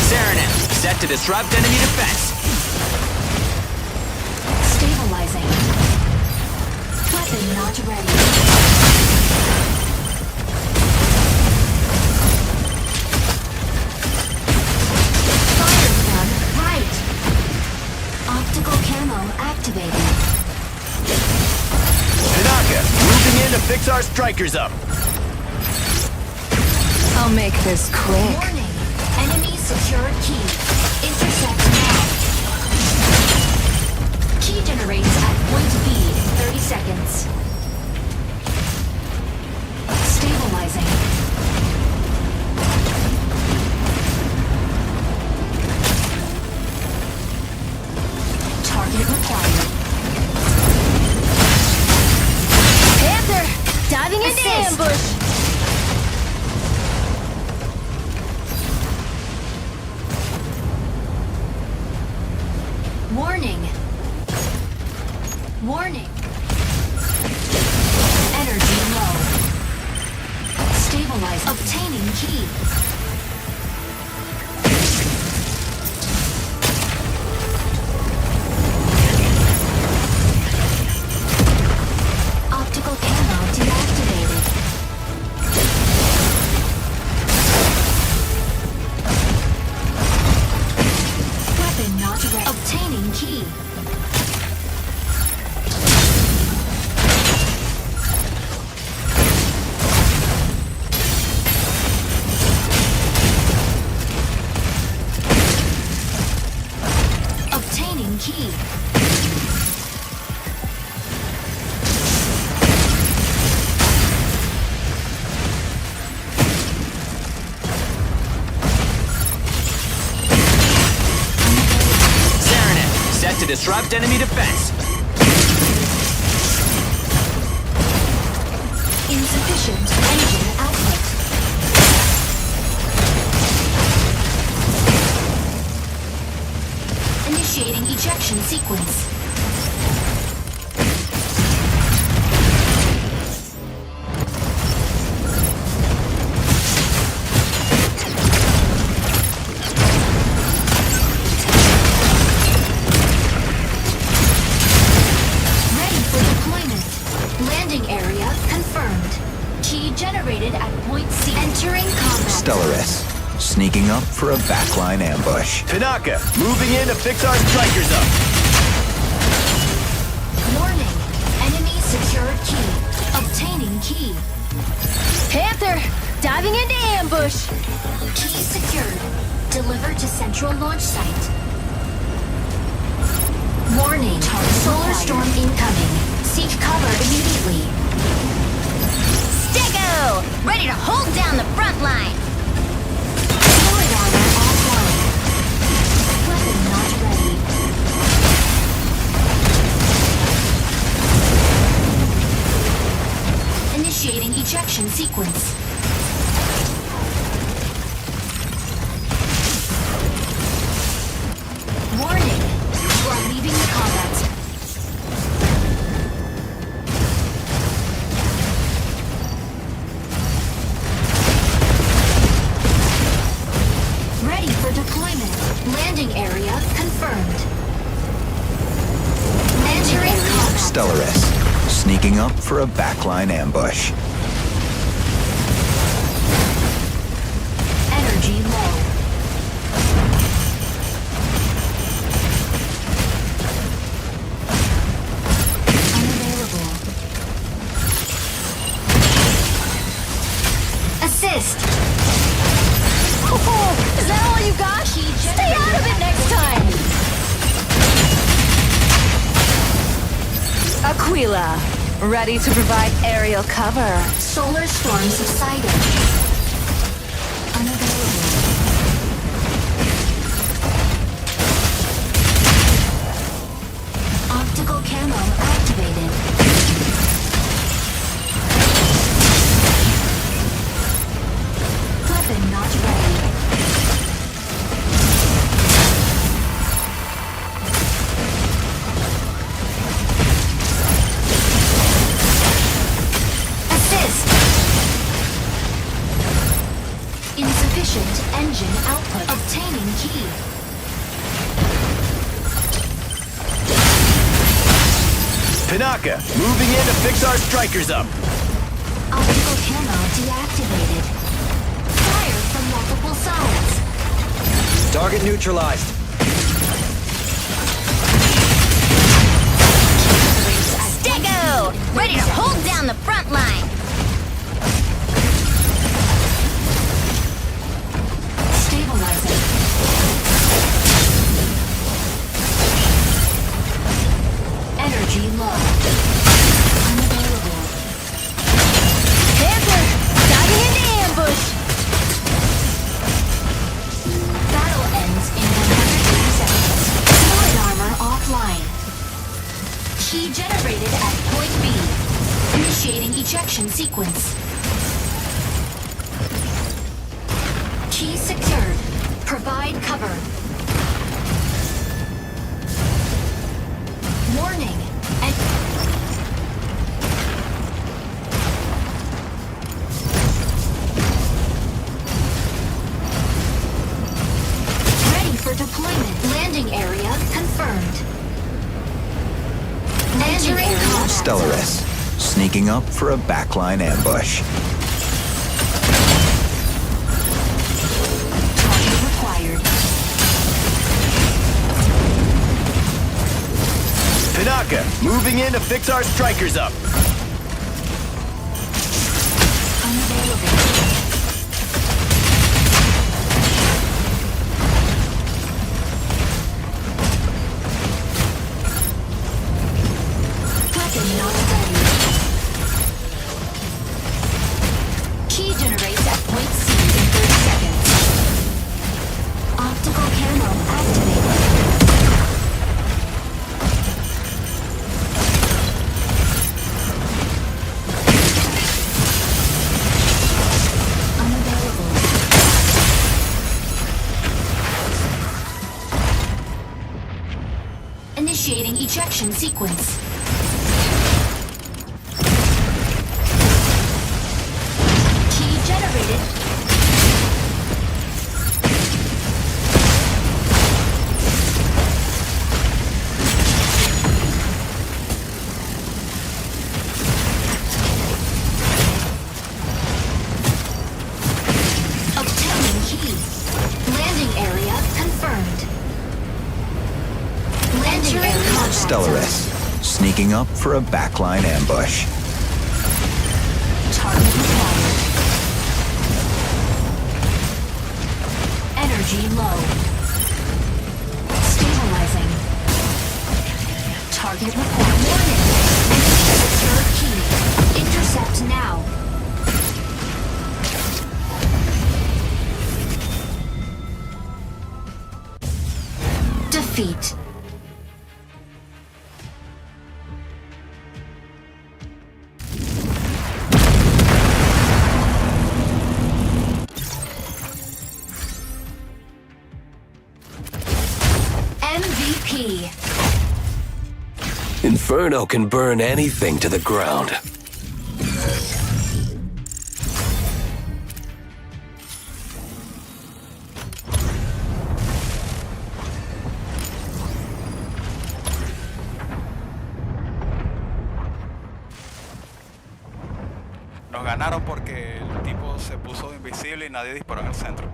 Serenith, set to disrupt enemy defense. Stabilizing. Weapon not ready. Fire gun right. Optical camo activated. Tanaka, moving in to fix our strikers up. I'll make this quick. Warning. Enemy secured key. Intercept now. Key generates at point B in 30 seconds. Stabilizing. Target required. Panther, diving into Assist. ambush. Warning. Warning. Energy low. Stabilize. Obtaining key. Optical camo deactivated. Weapon not ready. Obtaining key. Obtaining key. Serenith, set to disrupt enemy defense. Insufficient engine output. Initiating ejection sequence. Ready for deployment. Landing area confirmed. Key generated at point C. Entering combat. Stellaris, sneaking up for a backline ambush. Tanaka, moving in to fix our strikers up. Warning. Enemy secured key. Obtaining key. Panther, diving into ambush. Key secured. Delivered to central launch site. Warning. Solar storm incoming. Seek cover immediately. Stego! Ready to hold down the front line. Fluid armor offline. Weapon not ready. Initiating ejection sequence. Warning. You are leaving the combat zone. Ready for deployment. Landing area confirmed. Entering combat. Stellaris, sneaking up for a backline ambush. Energy low. Unavailable. Assist. Oh, is that all you got? Stay out of it next time. Aquila, ready to provide aerial cover. Solar storm subsided. Unavailable. Optical camo activated. Weapon not ready. Pinaka, moving in to fix our strikers up. Optical camo deactivated. Fire from multiple sides. Target neutralized. Stego! Ready to hold down the front line. Stabilizing. Energy low. Unavailable. Panther, diving into ambush. Battle ends in 130 seconds. Fluid armor offline. Key generated at point B. Initiating ejection sequence. Key secured. Provide cover. Warning. Ready for deployment. Landing area confirmed. Landing area. Stellaris, sneaking up for a backline ambush. Target required. Pinaka, moving in to fix our strikers up. Unavailable. Weapon not ready. Key generates at point C in 30 seconds. Optical camo activated. Unavailable. Initiating ejection sequence. Key generated. Obtaining key. Landing area confirmed. Landing area. Stellaris, sneaking up for a backline ambush. Target required. Energy low. Stabilizing. Target required. Warning. Secure key. Intercept now. Defeat. MVP. Inferno can burn anything to the ground. Nos ganaron porque el tipo se puso invisible y nadie disparó en el centro.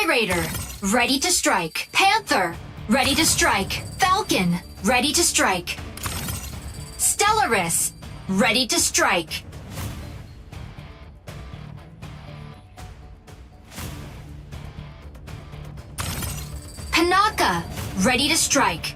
Raider, ready to strike. Panther, ready to strike. Falcon, ready to strike. Stellaris, ready to strike. Pinaka, ready to strike.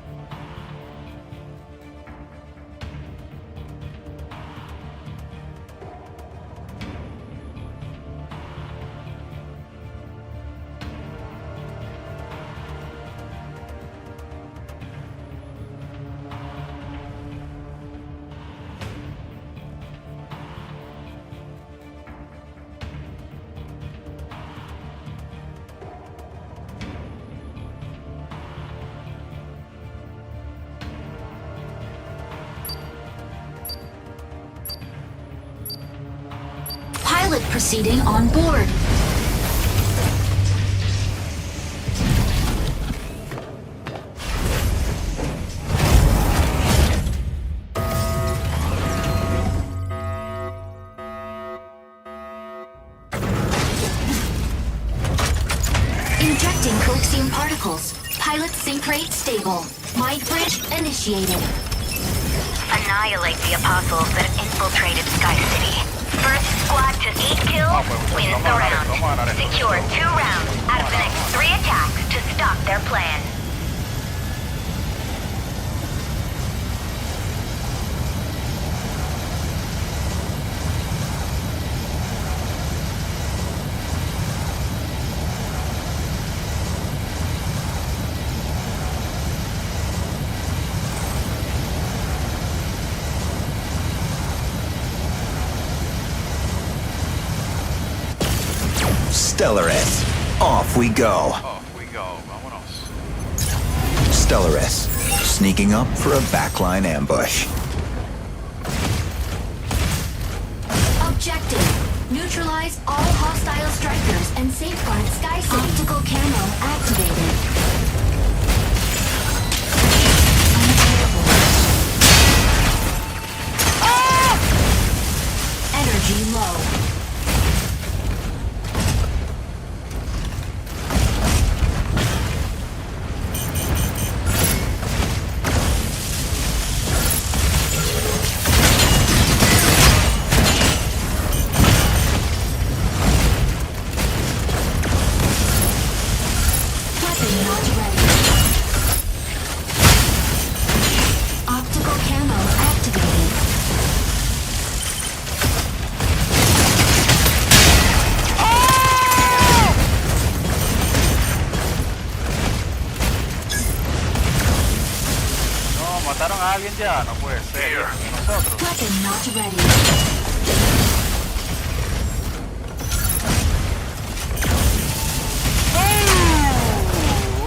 Proceeding on board. Injecting coaxium particles. Pilot sync rate stable. Mind bridge initiated. Annihilate the apostles that have infiltrated Sky City. First squad to 8 kills wins the round. Secure 2 rounds out of the next 3 attacks to stop their plan. Stellaris, off we go. Off we go. Vámonos. Stellaris, sneaking up for a backline ambush. Objective. Neutralize all hostile strikers and safeguard Sky City. Optical camo activated. Energy low. ¿Mataron a alguien ya? No puede ser. Nosotros. Weapon not ready.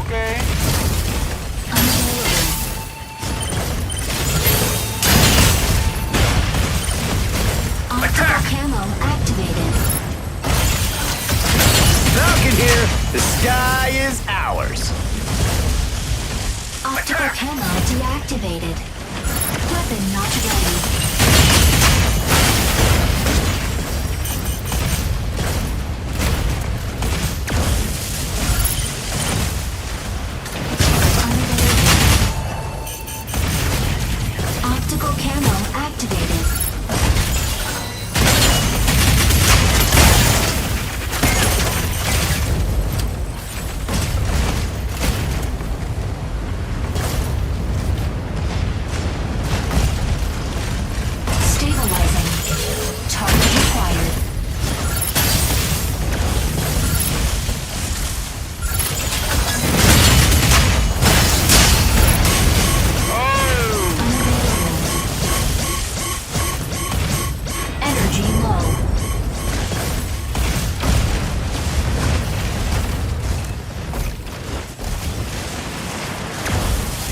Okay. Optical camo activated. Falcon here. The sky is ours. Optical camo deactivated. Weapon not ready. Unavailable. Optical camo activated.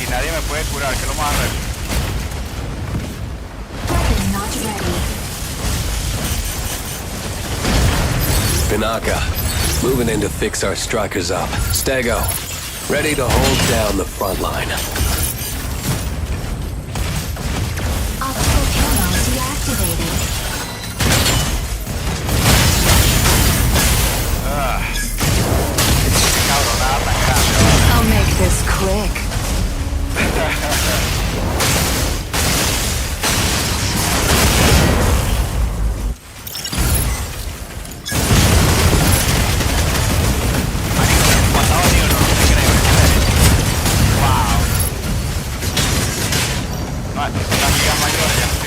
Nadie me puede curar, que lo más rápido. Weapon not ready. Pinaka, moving in to fix our strikers up. Stego, ready to hold down the front line. Optical camo deactivated. Cabronada tan grande. I'll make this quick.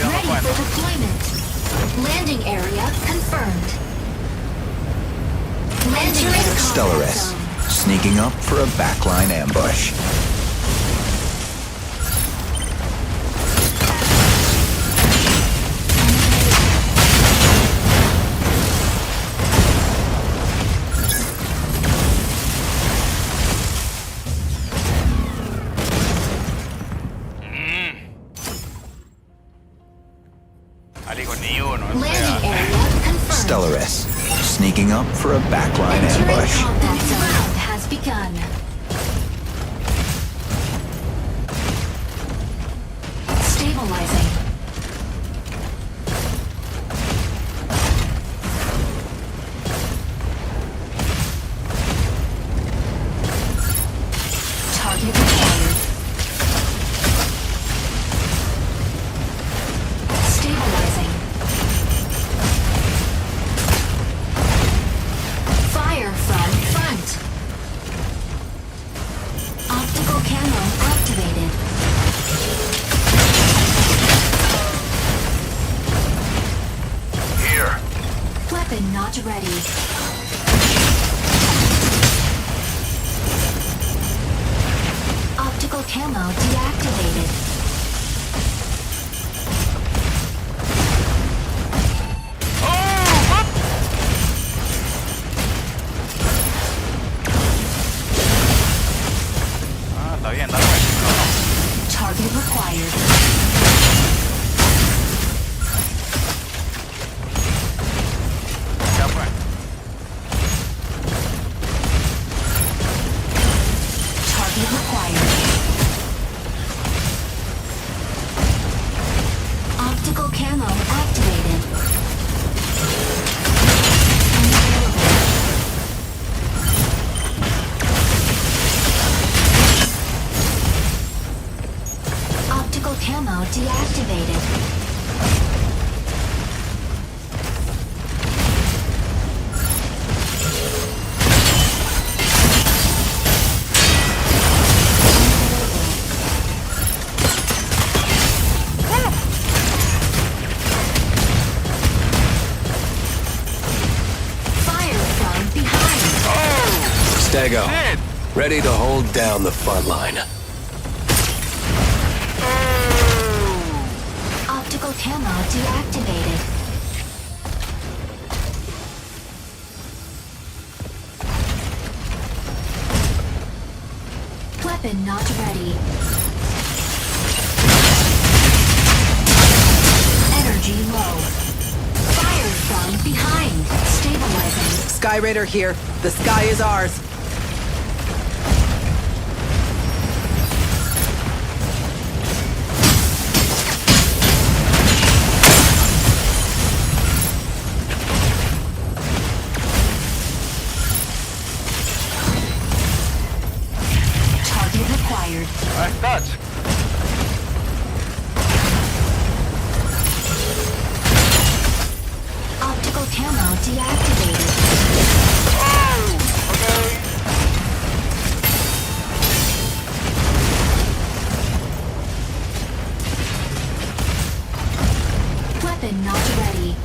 Ready for deployment. Landing area confirmed. Landing area. Stellaris, sneaking up for a backline ambush. Aligo ni uno. Landing area confirmed. Stellaris, sneaking up for a backline Entering ambush. combat zone has begun. Stabilizing. Target acquired. Stabilizing. Fire from front. Optical camo activated. Here. Weapon not ready. Optical camo deactivated. Ah, está bien, dale. Target required. Ya fue. Target required. Optical camo activated. Unavailable. Optical camo deactivated. Fire from behind. Stego, Shit! ready to hold down the front line. Optical camo deactivated. Weapon not ready. Energy low. Fire from behind. Stabilizing. Sky Raider here. The sky is ours. Target acquired. Nice touch. Optical camo deactivated. Okay. Weapon not ready.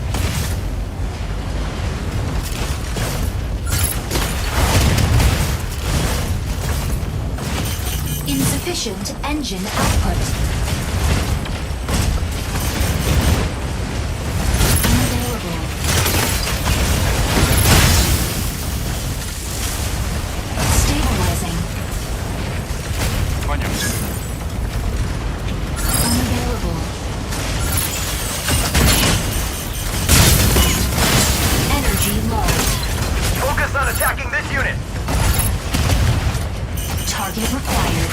Insufficient engine output. Unavailable. Stabilizing. Coño. Unavailable. Energy low. Focus on attacking this unit. Target required.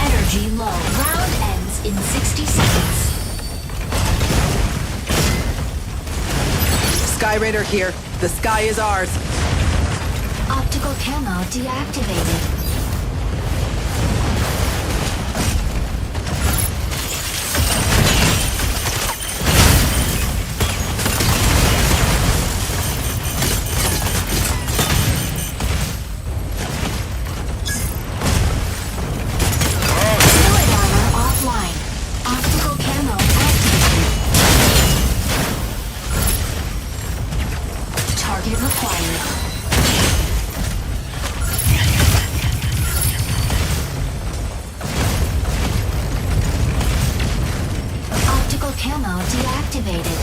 Energy low. Round ends in 60 seconds. Sky Raider here. The sky is ours. Optical camo deactivated. Fluid armor offline. Optical camo activated. Target required. Optical camo deactivated.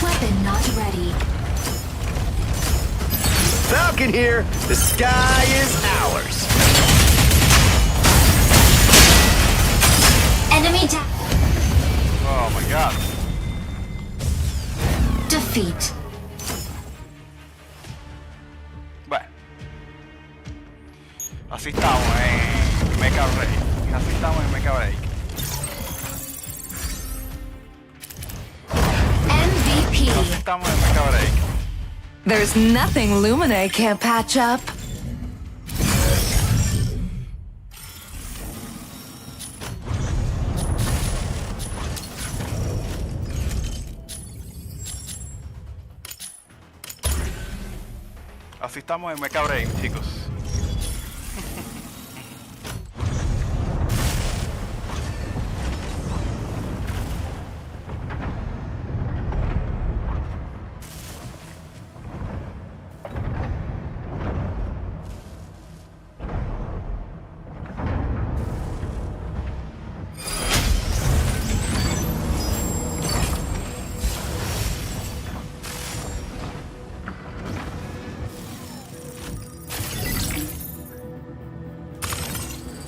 Weapon not ready. Falcon here. The sky is ours. Enemy down. Oh my god. defeat. Bueno. Así estamos en Mecha Break. Así estamos en Mecha Break. Así MVP. estamos en Mecha Break. There's nothing LINEA can't patch up. Así estamos en Mecha Break, chicos.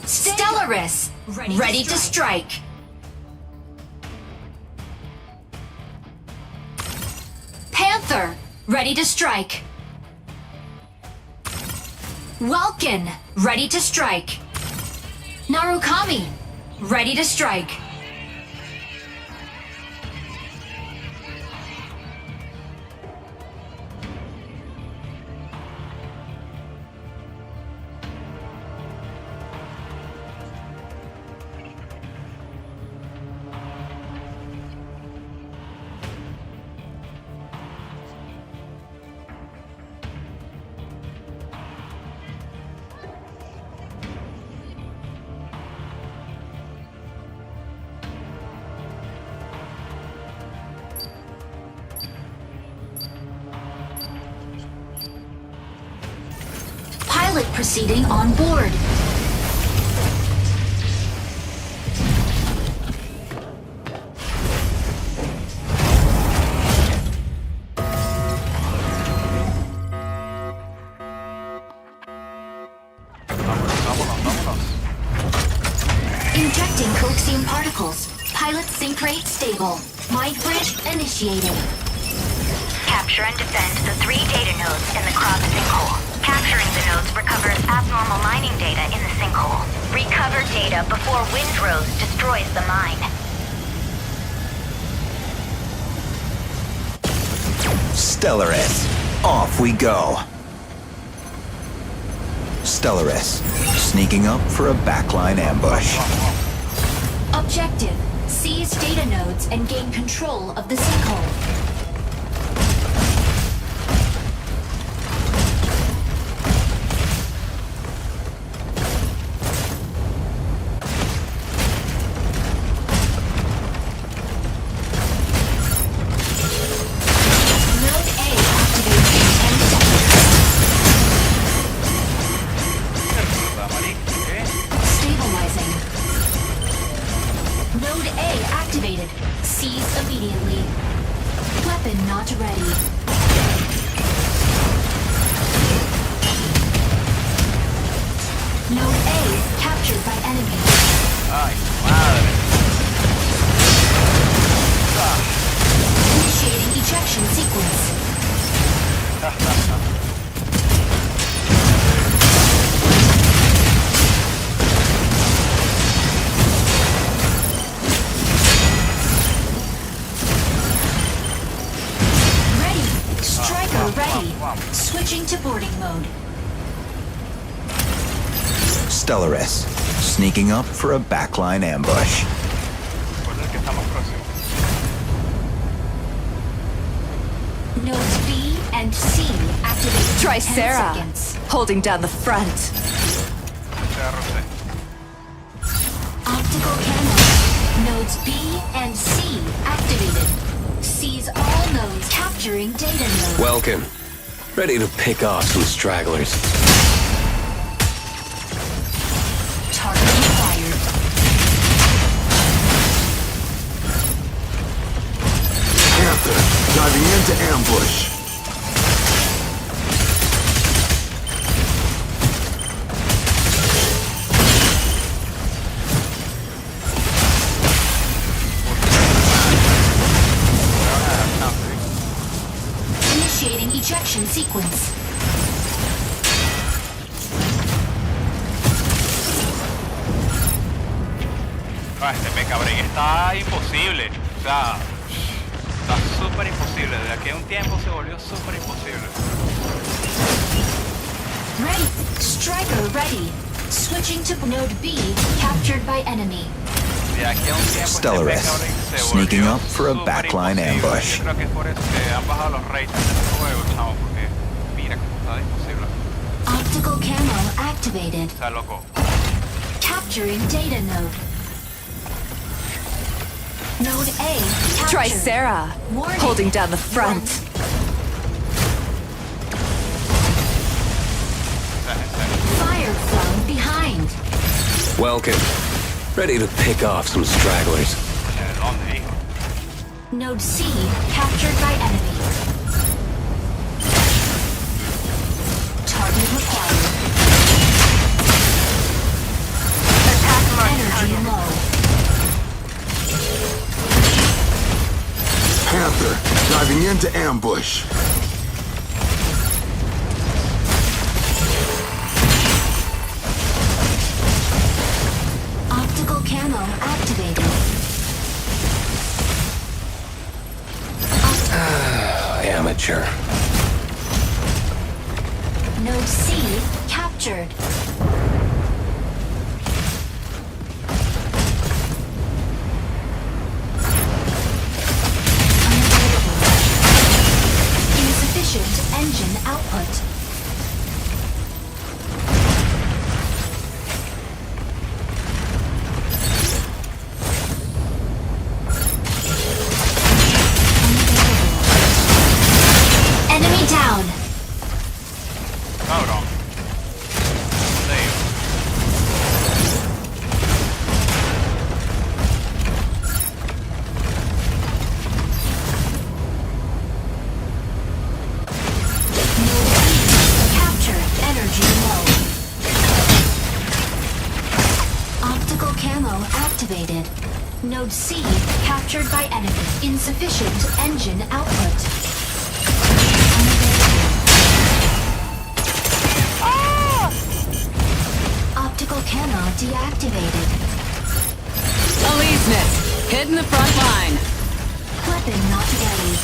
Stellaris, ready to strike. Panther, ready to strike. Welkin, ready to strike. Narukami, ready to strike. Pilot proceeding on board. Vámonos. Injecting coaxium particles. Pilot sync rate stable. Mind bridge initiated. Capture and defend the 3 data nodes in the cross sinkhole. Capturing the nodes recovers abnormal mining data in the sinkhole. Recover data before Windrose destroys the mine. Stellaris. Off we go. Stellaris. Sneaking up for a backline ambush. Objective. Seize data nodes and gain control of the sinkhole. Node A activated in 10 seconds. Stabilizing. Node A activated. Seize immediately. Weapon not ready. Node A captured by enemy. Ay, madre. Initiating ejection sequence. Ready. Striker ready. Switching to boarding mode. Stellaris. Sneaking up for a backline ambush. Recuerden que estamos próximos. Nodes B and C activated Try in 10 Sarah, seconds. holding down the front. CRC. Optical camera. Nodes B and C activated. Seize all nodes, capturing data nodes. Welcome. Ready to pick off some stragglers. Target acquired. Panther, diving into ambush. cabrón, está imposible. O sea, está súper imposible. Desde aquí a un tiempo se volvió súper imposible. Ready. Striker ready. Switching to node B, captured by enemy. De aquí a un tiempo Stellaris, se sneaking volvió up for a súper backline imposible. ambush. Yo creo que es por eso que han bajado los ratings de este juego, chavo, porque mira cómo está imposible. Optical camo activated. O sea, loco. Capturing data node. Node A captured. Tricera, Warning. holding down the front. Fire from behind. Welcome. Ready to pick off some stragglers. ¿Dónde, hijo? Node C captured by enemy. Target required. Energy low. Panther, diving into ambush. Optical camo activated. Amateur. Node C captured. Unavailable. Insufficient engine output. Enemy down. Cabrón. Sí. Captured. Energy low. Optical camo activated. Node C captured by enemy. Insufficient engine output. Optical camo deactivated. Aleseness, hit in the front line. Weapon not ready.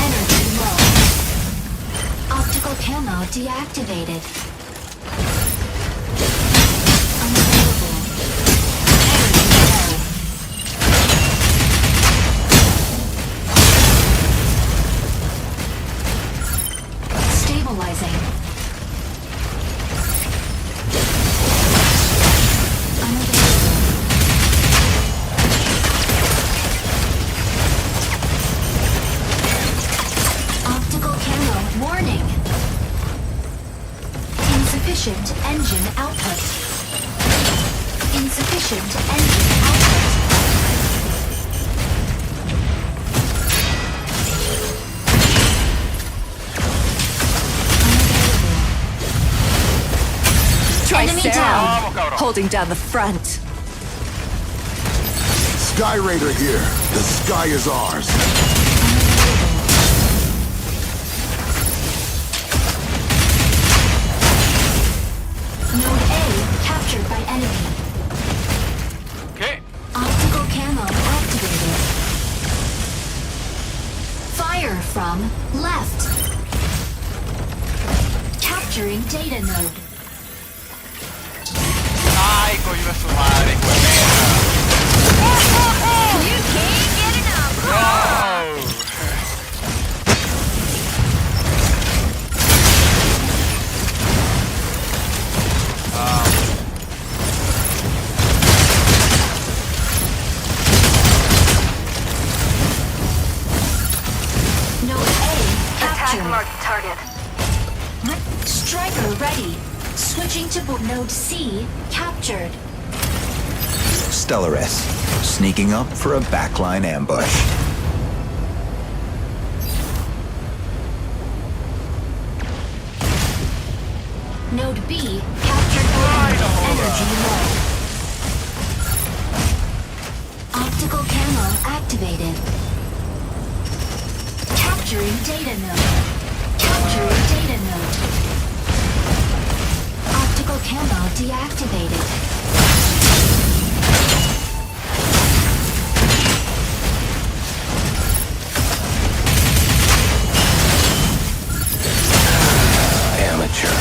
Energy low. Optical camo deactivated. Unavailable. Energy low. Stabilizing. Unavailable. Optical camo warning. Insufficient engine output. Insufficient engine output. Enemy Tricera, down. Vamos, cabrón. holding down the front. Sky Raider here. The sky is ours. Node A captured by enemy. ¿Qué? Optical camo activated. Fire from left. Capturing data node. Ay, coño de su madre, hijo de mierda. You can't get enough. No. Node A captured. target. Striker ready. Switching to node C captured. Stellaris, sneaking up for a backline ambush. Node B captured by enemy. Energy low. Optical camo activated. Capturing data node. Capturing data node. Optical camo deactivated. Amateur.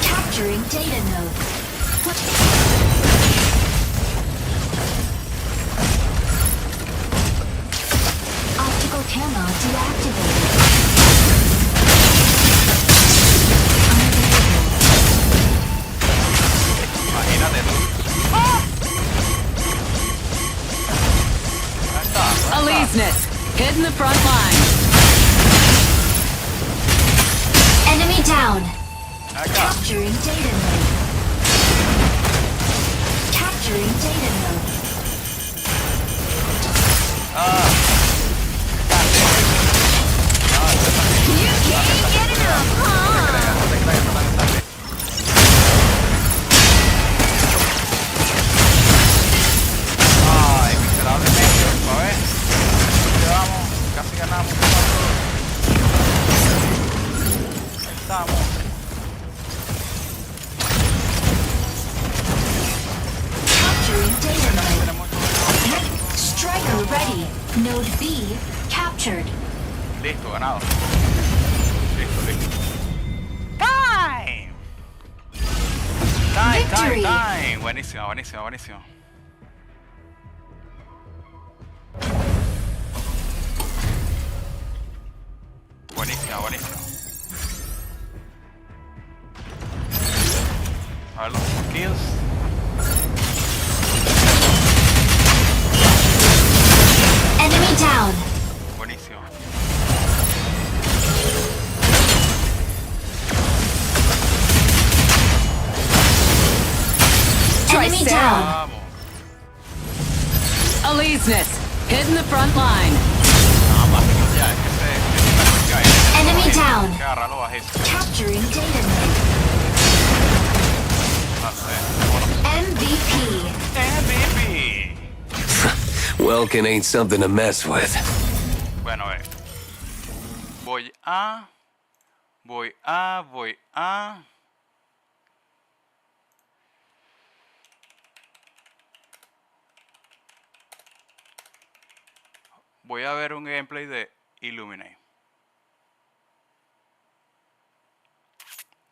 Capturing data node. Optical camo deactivated. Imagínate tú. Ahí está. Aleseness, hit in the front line. Enemy down. Acá. Capturing data node. Capturing data node. You can't get enough, huh? Ay, miserablemente, a ver. Llevamos, casi ganamos. Ahí estamos. Capturing data node. Striker ready. Node B captured. Listo, ganado. Listo, listo. Time. Time, Victory. time. Buenísimo, buenísimo, buenísimo. Buenísimo, buenísimo. A ver los kills. Enemy down. Buenísimo. Enemy down. Vamos. Aleseness, hit in the front line. Vamos, ya, es que se Enemy down. agárralo, bajito. Capturing data node. No sé. Bueno, MVP. MVP. Welkin ain't something to mess with. Bueno, a ver. Voy a... Voy a ver un gameplay de Illuminate.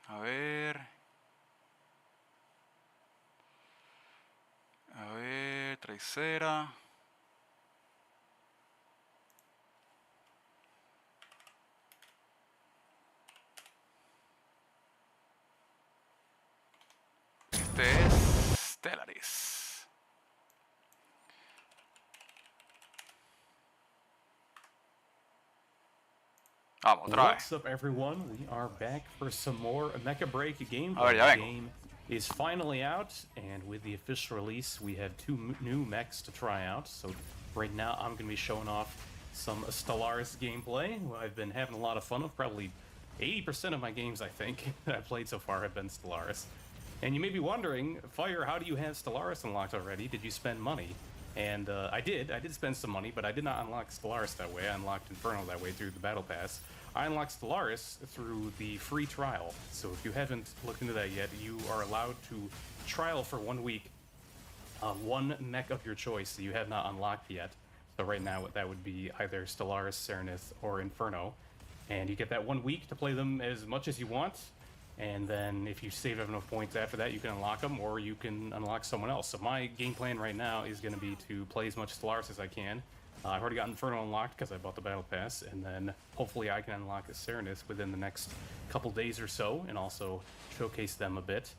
A ver, tricera. Este es Stellaris. Vamos, otra vez. What's up, everyone? We are back for some more Mecha Break gameplay. A ver, ya The vengo. game is finally out, and with the official release, we have two new mechs to try out. So right now, I'm going to be showing off some Stellaris gameplay. I've been having a lot of fun with. Probably 80% of my games, I think, that I've played so far have been Stellaris. And you may be wondering, Fire, how do you have Stellaris unlocked already? Did you spend money? And I did spend some money, but I did not unlock Stellaris that way. I unlocked Inferno that way through the Battle Pass. I unlocked Stellaris through the free trial. So if you haven't looked into that yet, you are allowed to trial for 1 week one mech of your choice that you have not unlocked yet. So right now that would be either Stellaris, Serenith, or Inferno. And you get that 1 week to play them as much as you want. And then if you save enough points after that, you can unlock them, or you can unlock someone else. So my game plan right now is going to be to play as much Stellaris as I can. I've already got Inferno unlocked because I bought the Battle Pass, and then hopefully I can unlock Serenith within the next couple days or so, and also showcase them a bit.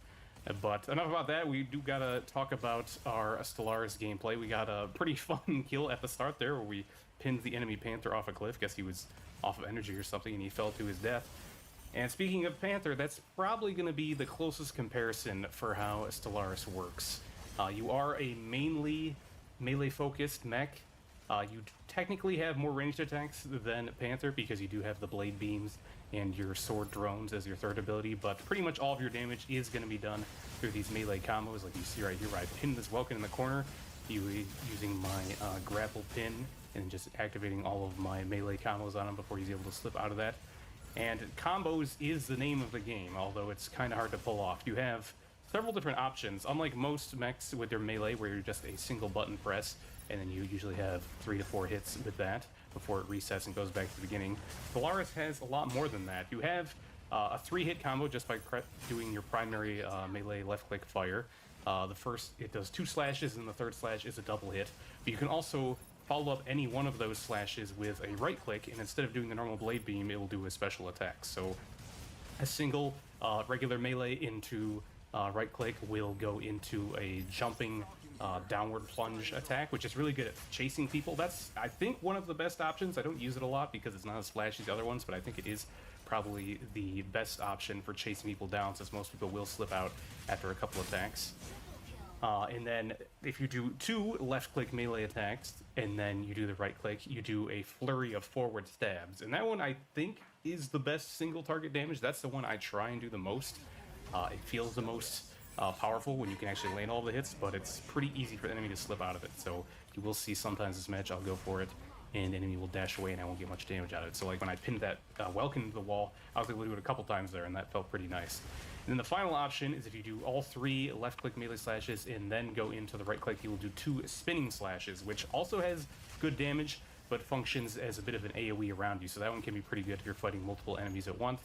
But enough about that, we do gotta talk about our Stellaris gameplay. We got a pretty fun kill at the start there, where we pinned the enemy Panther off a cliff. Guess he was off of energy or something, and he fell to his death. And speaking of Panther, that's probably going to be the closest comparison for how Stellaris works. You are a mainly melee-focused mech, You technically have more ranged attacks than Panther because you do have the blade beams and your sword drones as your third ability, but pretty much all of your damage is going to be done through these melee combos, like you see right here where I pinned this Welkin in the corner, using my grapple pin and just activating all of my melee combos on him before he's able to slip out of that. And combos is the name of the game, although it's kind of hard to pull off. You have several different options, unlike most mechs with their melee where you're just a single button press and then you usually have 3 to 4 hits with that before it resets and goes back to the beginning. Stellaris has a lot more than that. You have a 3-hit combo just by doing your primary melee left-click fire. The first, it does 2 slashes, and the third slash is a double hit. But you can also follow up any one of those slashes with a right-click, and instead of doing the normal blade beam, it will do a special attack. So a single regular melee into right-click will go into a jumping downward plunge attack, which is really good at chasing people. That's, I think, one of the best options. I don't use it a lot because it's not as flashy as the other ones, but I think it is probably the best option for chasing people down, since most people will slip out after a couple attacks. And then if you do 2 left-click melee attacks, and then you do the right-click, you do a flurry of forward stabs. And that one, I think, is the best single-target damage. That's the one I try and do the most. It feels the most powerful when you can actually land all the hits, but it's pretty easy for the enemy to slip out of it. So you will see sometimes this match I'll go for it, and the enemy will dash away and I won't get much damage out of it. So like when I pinned that Welkin into the wall, I was able to do it a couple times there, and that felt pretty nice. And then the final option is if you do all 3 left-click melee slashes and then go into the right-click, you will do 2 spinning slashes, which also has good damage, but functions as a bit of an AoE around you. So that one can be pretty good if you're fighting multiple enemies at once,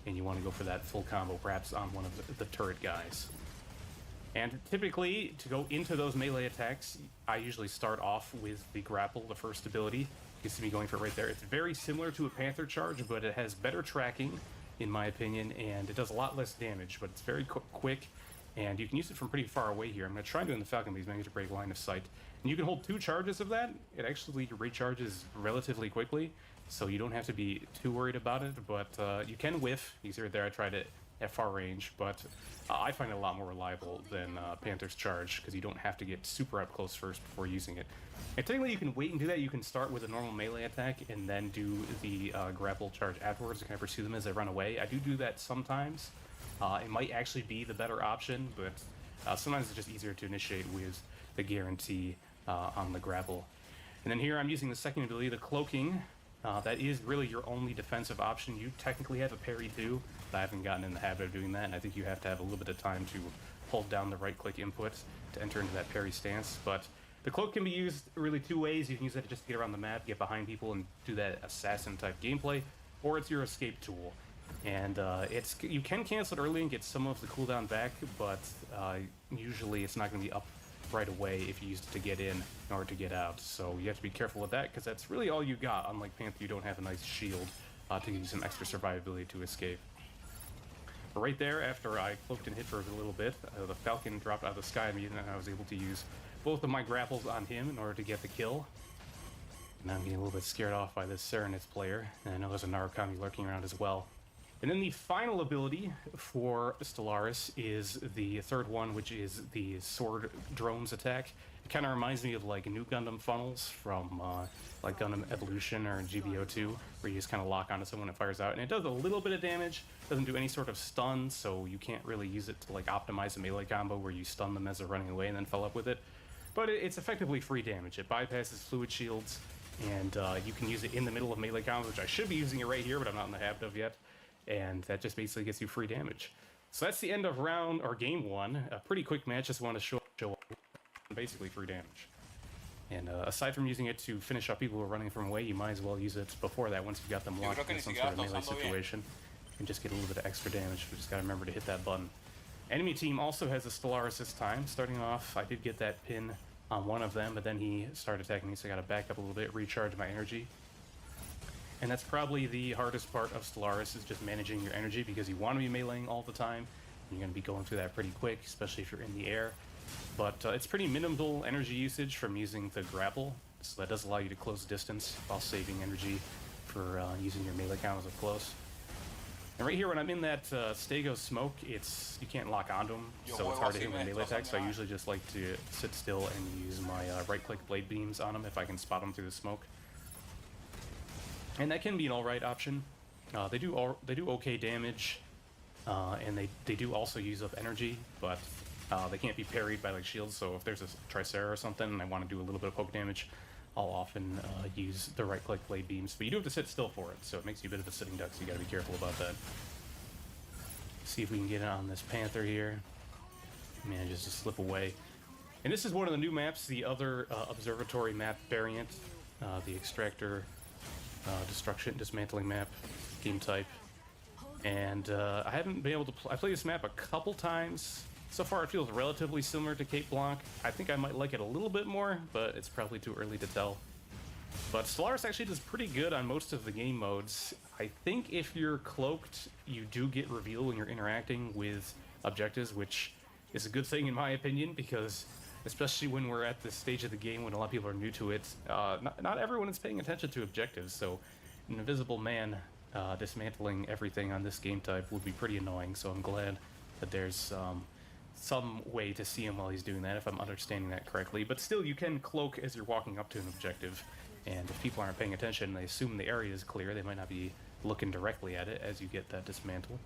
and you want to go for that full combo, perhaps on one of the turret guys. And typically, to go into those melee attacks, I usually start off with the grapple, the first ability. You can see me going for it right there. It's very similar to a Panther charge, but it has better tracking, in my opinion, and it does a lot less damage, but it's very quick, and you can use it from pretty far away here. I'm going to try doing the Falcon because maybe to break line of sight. And you can hold 2 charges of that. It actually recharges relatively quickly, so you don't have to be too worried about it, but you can whiff. You see right there, I tried it at far range, but I find it a lot more reliable than Panther's charge, because you don't have to get super up close first before using it. And technically you can wait and do that. You can start with a normal melee attack and then do the grapple charge afterwards to kind of pursue them as they run away. I do that sometimes. It might actually be the better option, but sometimes it's just easier to initiate with the guarantee on the grapple. And then here I'm using the second ability, the cloaking. That is really your only defensive option. You technically have a parry too, but I haven't gotten in the habit of doing that, and I think you have to have a little bit of time to hold down the right-click input to enter into that parry stance. But the cloak can be used really 2 ways. You can use it just to get around the map, get behind people, and do that assassin-type gameplay, or it's your escape tool. And you can cancel it early and get some of the cooldown back, but usually it's not going to be up right away if you used it to get in order to get out. So you have to be careful with that, because that's really all you got. Unlike Panther, you don't have a nice shield to give you some extra survivability to escape. But right there, after I cloaked and hit for a little bit, the Falcon dropped out of the sky at me, and I was able to use both of my grapples on him in order to get the kill. And I'm getting a little bit scared off by this Serenith player, and I know there's a Narukami lurking around as well. And then the final ability for Stellaris is the third one, which is the sword drones attack. It kind of reminds me of like new Gundam funnels from like Gundam Evolution or GBO2, where you just kind of lock onto someone and it fires out. And it does a little bit of damage, doesn't do any sort of stun, so you can't really use it to like optimize a melee combo where you stun them as they're running away and then follow up with it. But it's effectively free damage. It bypasses fluid shields, and you can use it in the middle of melee combos, which I should be using it right here, but I'm not in the habit of yet. And that just basically gets you free damage. So that's the end of round, or game 1. A pretty quick match, just want to show basically free damage. And aside from using it to finish up people who are running from away, you might as well use it before that once you've got them locked in some sort of melee situation. And just get a little bit of extra damage. We just gotta remember to hit that button. Enemy team also has a Stellaris this time. Starting off, I did get that pin on one of them, but then he started attacking me, so I gotta back up a little bit, recharge my energy. And that's probably the hardest part of Stellaris, is just managing your energy, because you want to be meleeing all the time. And you're going to be going through that pretty quick, especially if you're in the air. But it's pretty minimal energy usage from using the grapple, so that does allow you to close distance while saving energy for using your melee combos up close. And right here, when I'm in that Stego smoke, you can't lock onto him, so it's hard to hit with melee attacks. So I usually just like to sit still and use my right-click blade beams on him if I can spot him through the smoke. And that can be an alright option. They do okay damage, and they do also use up energy, but they can't be parried by like shields. So if there's a Tricera or something and I want to do a little bit of poke damage, I'll often use the right-click blade beams, but you do have to sit still for it, so it makes you a bit of a sitting duck, so you gotta be careful about that. See if we can get it on this Panther here. Manages to slip away. And this is one of the new maps, the other observatory map variant, the Extractor Destruction Dismantling map game type. And I haven't been able to I played this map a couple times. So far, it feels relatively similar to Cape Blanc. I think I might like it a little bit more, but it's probably too early to tell. But Stellaris actually does pretty good on most of the game modes. I think if you're cloaked, you do get reveal when you're interacting with objectives, which is a good thing in my opinion, because especially when we're at this stage of the game when a lot of people are new to it, not everyone is paying attention to objectives, so an invisible man dismantling everything on this game type would be pretty annoying, so I'm glad that there's some way to see him while he's doing that, if I'm understanding that correctly. But still, you can cloak as you're walking up to an objective, and if people aren't paying attention, they assume the area is clear, they might not be looking directly at it as you get that dismantle.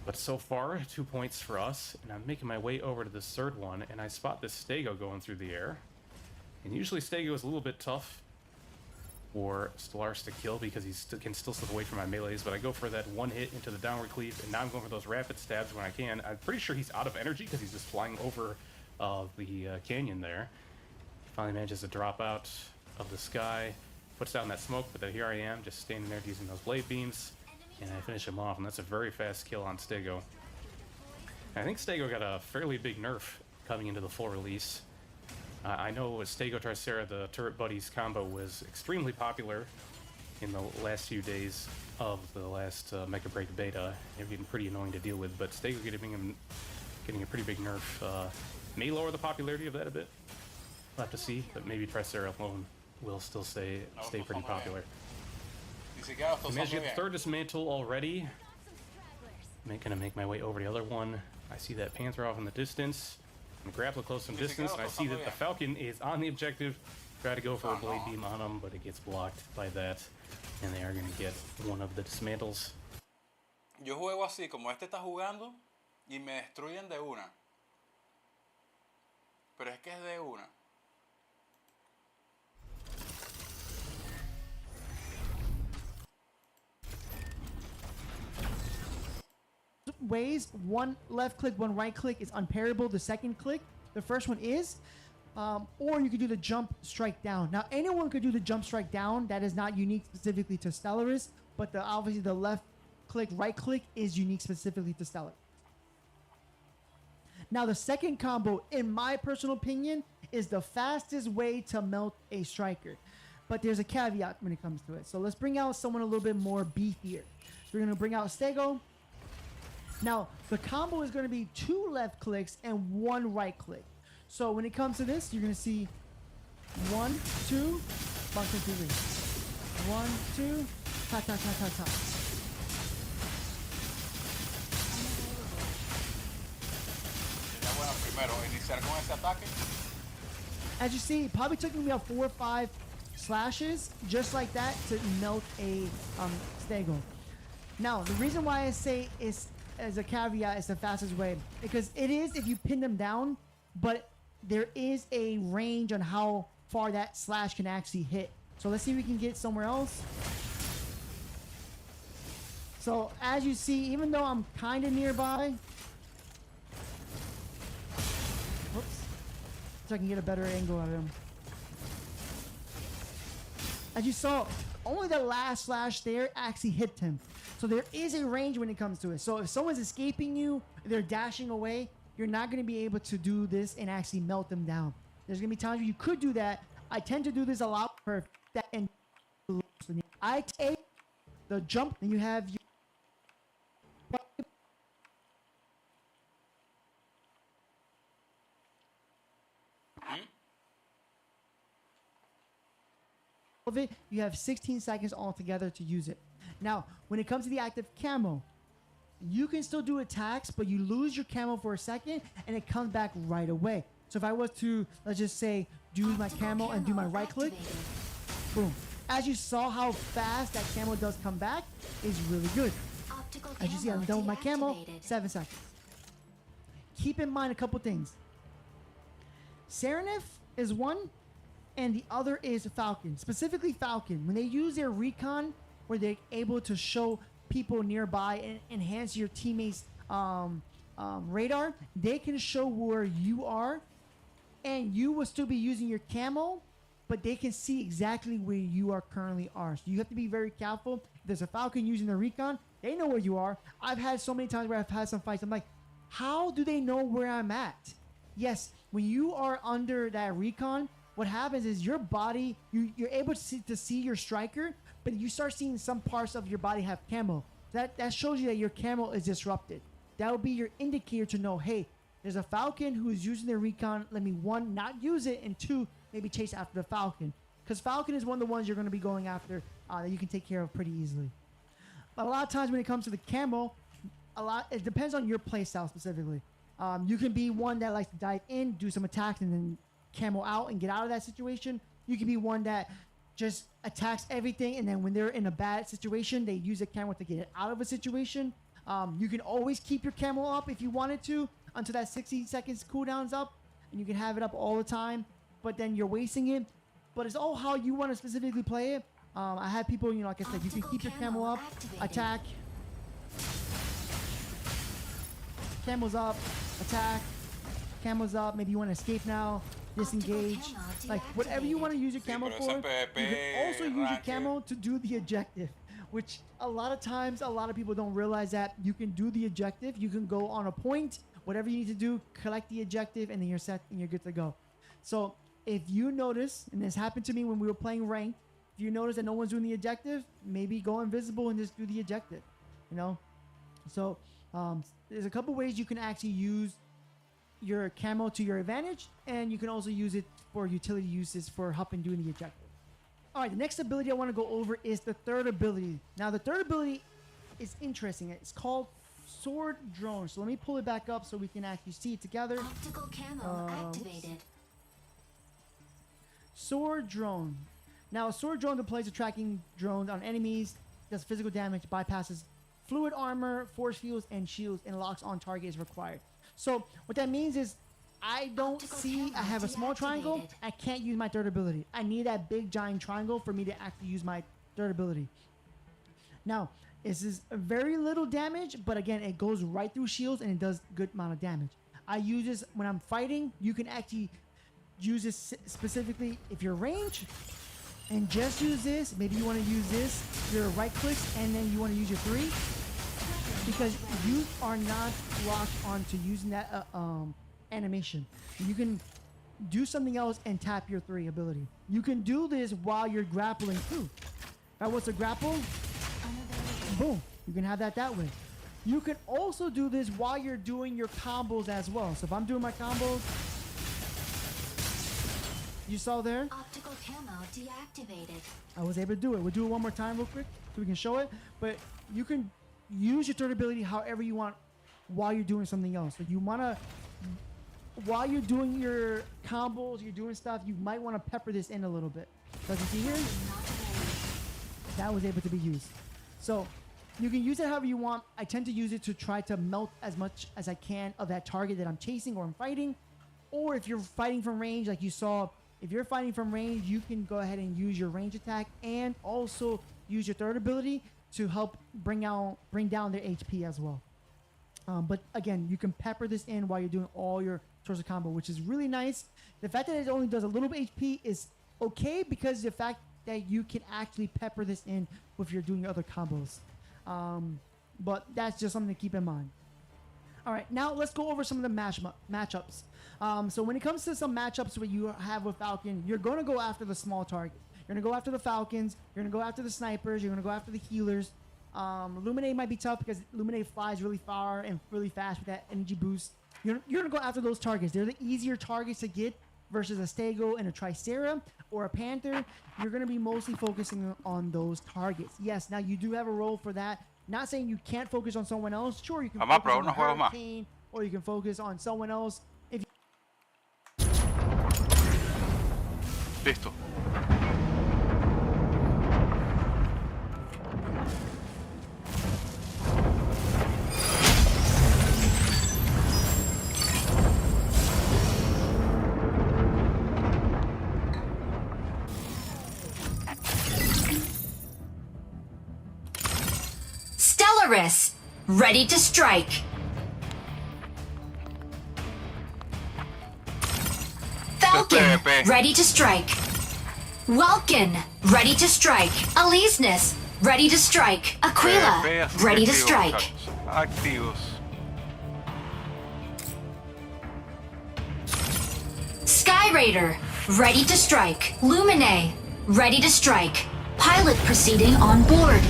But so far, 2 points for us, and I'm making my way over to this third one, and I spot this Stego going through the air. And usually Stego is a little bit tough for Stellaris to kill because he can still slip away from my melees, but I go for that one hit into the downward cleave, and now I'm going for those rapid stabs when I can. I'm pretty sure he's out of energy because he's just flying over the canyon there. He finally manages to drop out of the sky, puts down that smoke, but then here I am just standing there using those blade beams, and I finish him off, and that's a very fast kill on Stego. And I think Stego got a fairly big nerf coming into the full release. I know Stego Tricera, the Turret Buddies combo, was extremely popular in the last few days of the last Mecha Break beta. It getting pretty annoying to deal with, but Stego getting a pretty big nerf may lower the popularity of that a bit. We'll have to see, but maybe Tricera alone will still stay pretty popular. I managed to get the third dismantle already. I'm gonna make my way over the other one. I see that Panther off in the distance. I'm gonna grapple close some distance, and I see that the Falcon is on the objective. Try to go for a blade beam on him, but it gets blocked by that, and they are gonna get one of the dismantles. Yo juego así, como este está jugando, y me destruyen de una. Pero es que es de una. Ways, one left click, one right click is unparable. The second click, the first one is, or you could do the jump strike down. Now anyone could do the jump strike down. That is not unique specifically to Stellaris, but obviously the left click, right click is unique specifically to Stellaris. Now the second combo, in my personal opinion, is the fastest way to melt a striker, but there's a caveat when it comes to it. So let's bring out someone a little bit more beefier. So we're gonna bring out Stego. Now, the combo is going to be 2 left clicks and 1 right click. So when it comes to this, you're going to see 1, 2, bump into 3. 1, 2, ta ta ta ta ta. As you see, it probably took me about 4 or 5 slashes, just like that, to melt a Stego. Now, the reason why I say is, as a caveat, it's the fastest way, because it is if you pin them down, but there is a range on how far that slash can actually hit. So let's see if we can get somewhere else. So as you see, even though I'm kind of nearby, whoops, so I can get a better angle out of him. As you saw, only the last slash there actually hit him. So there is a range when it comes to it. So if someone's escaping you, they're dashing away, you're not going to be able to do this and actually melt them down. There's going to be times where you could do that. I tend to do this a lot for that. And I take the jump, and you have your of it, you have 16 seconds altogether to use it. Now, when it comes to the active camo, you can still do attacks, but you lose your camo for a second and it comes back right away. So if I was to, let's just say, do my camo and do my right click, boom. As you saw how fast that camo does come back is really good. As you see, I'm done with my camo, 7 seconds. Keep in mind a couple things. Serenith is one, and the other is Falcon. Specifically Falcon. When they use their recon, where they're able to show people nearby and enhance your teammates' radar, they can show where you are, and you will still be using your camo, but they can see exactly where you are currently are. So you have to be very careful. If there's a Falcon using the recon, they know where you are. I've had so many times where I've had some fights. I'm like, how do they know where I'm at? Yes, when you are under that recon, what happens is your body, you're able to see your striker, but you start seeing some parts of your body have camo. That shows you that your camo is disrupted. That will be your indicator to know, hey, there's a Falcon who's using their recon. Let me, one, not use it, and two, maybe chase after the Falcon. Because Falcon is one of the ones you're going to be going after that you can take care of pretty easily. But a lot of times when it comes to the camo, it depends on your playstyle specifically. You can be one that likes to dive in, do some attacks, and then camo out and get out of that situation. You can be one that just attacks everything, and then when they're in a bad situation, they use a camo to get it out of a situation. You can always keep your camo up if you wanted to until that 60 seconds cooldown's up, and you can have it up all the time, but then you're wasting it. But it's all how you want to specifically play it. I had people, like I said, you can keep your camo up, attack, camo's up, attack, camo's up, maybe you want to escape now, disengage, like whatever you want to use your camo for. You can also use your camo to do the objective, which a lot of times a lot of people don't realize that you can do the objective. You can go on a point, whatever you need to do, collect the objective, and then you're set and you're good to go. So if you notice, and this happened to me when we were playing ranked, if you notice that no one's doing the objective, maybe go invisible and just do the objective, So there's a couple ways you can actually use your camo to your advantage, and you can also use it for utility uses for helping doing the objective. All right, the next ability I want to go over is the third ability. Now, the third ability is interesting. It's called Sword Drone. So let me pull it back up so we can actually see it together. Optical camo activated. Sword Drone. Now, a Sword Drone deploys a tracking drone on enemies, does physical damage, bypasses fluid armor, force fields, and shields, and locks on target is required. So what that means is I don't see, I have a small triangle, I can't use my third ability. I need that big giant triangle for me to actually use my third ability. Now, this is very little damage, but again, it goes right through shields and it does good amount of damage. I use this when I'm fighting. You can actually use this specifically if you're ranged, and just use this. Maybe you want to use this, your right clicks, and then you want to use your 3, because you are not locked onto using that animation. You can do something else and tap your 3 ability. You can do this while you're grappling too. If I was to grapple, boom, you can have that way. You can also do this while you're doing your combos as well. So if I'm doing my combos, you saw there, Optical camo deactivated. I was able to do it. We'll do it one more time real quick so we can show it. But you can use your third ability however you want while you're doing something else. So you want to, while you're doing your combos, you're doing stuff, you might want to pepper this in a little bit. Does you see here? That was able to be used. So you can use it however you want. I tend to use it to try to melt as much as I can of that target that I'm chasing or I'm fighting. Or if you're fighting from range, like you saw, if you're fighting from range, you can go ahead and use your range attack and also use your third ability to help bring down their HP as well. But again, you can pepper this in while you're doing all your sorts of combo, which is really nice. The fact that it only does a little bit HP is okay, because the fact that you can actually pepper this in if you're doing your other combos. But that's just something to keep in mind. All right, now let's go over some of the matchups. So when it comes to some matchups where you have with Falcon, you're going to go after the small targets. You're going to go after the Falcons. You're going to go after the snipers. You're going to go after the healers. Luminae might be tough because Luminae flies really far and really fast with that energy boost. You're going to go after those targets. They're the easier targets to get versus a Stego and a Tricera, or a Panther, you're going to be mostly focusing on those targets. Yes, now you do have a role for that. Not saying you can't focus on someone else. Sure, you can Vamos a focus probar on unos juegos más. Hurricane, or you can focus on someone else. If you Listo. Stellaris, ready to strike. Falcon, ready to strike. Vulcan, ready to strike. Aleseness, ready to strike. Aquila, ready to strike. Activos. Sky Raider, ready to strike. Luminae, ready to strike. Pilot proceeding on board.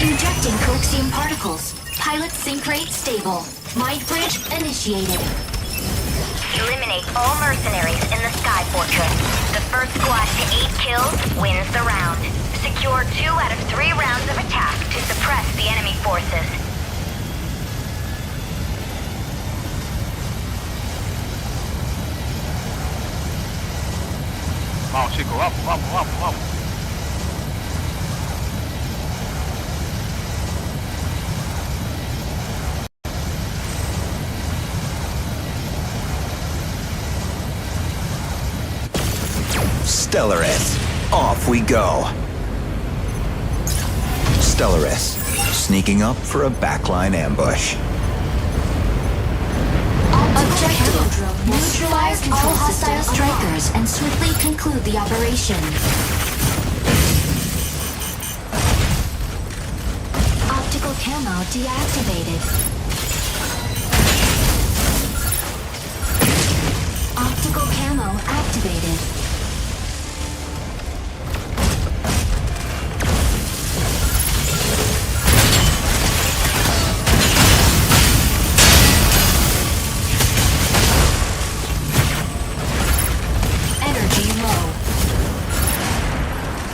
Injecting coaxium particles. Pilot sync rate stable. Might bridge initiated. Eliminate all mercenaries in the Sky Fortress. The first squad to 8 kills wins the round. Secure 2 out of 3 rounds of attack to suppress the enemy forces. Vamos, chicos, vamos, vamos, vamos, vamos. Stellaris, off we go. Stellaris, sneaking up for a backline ambush. Objective, neutralize all hostile strikers and swiftly conclude the operation. Optical camo deactivated. Optical camo activated.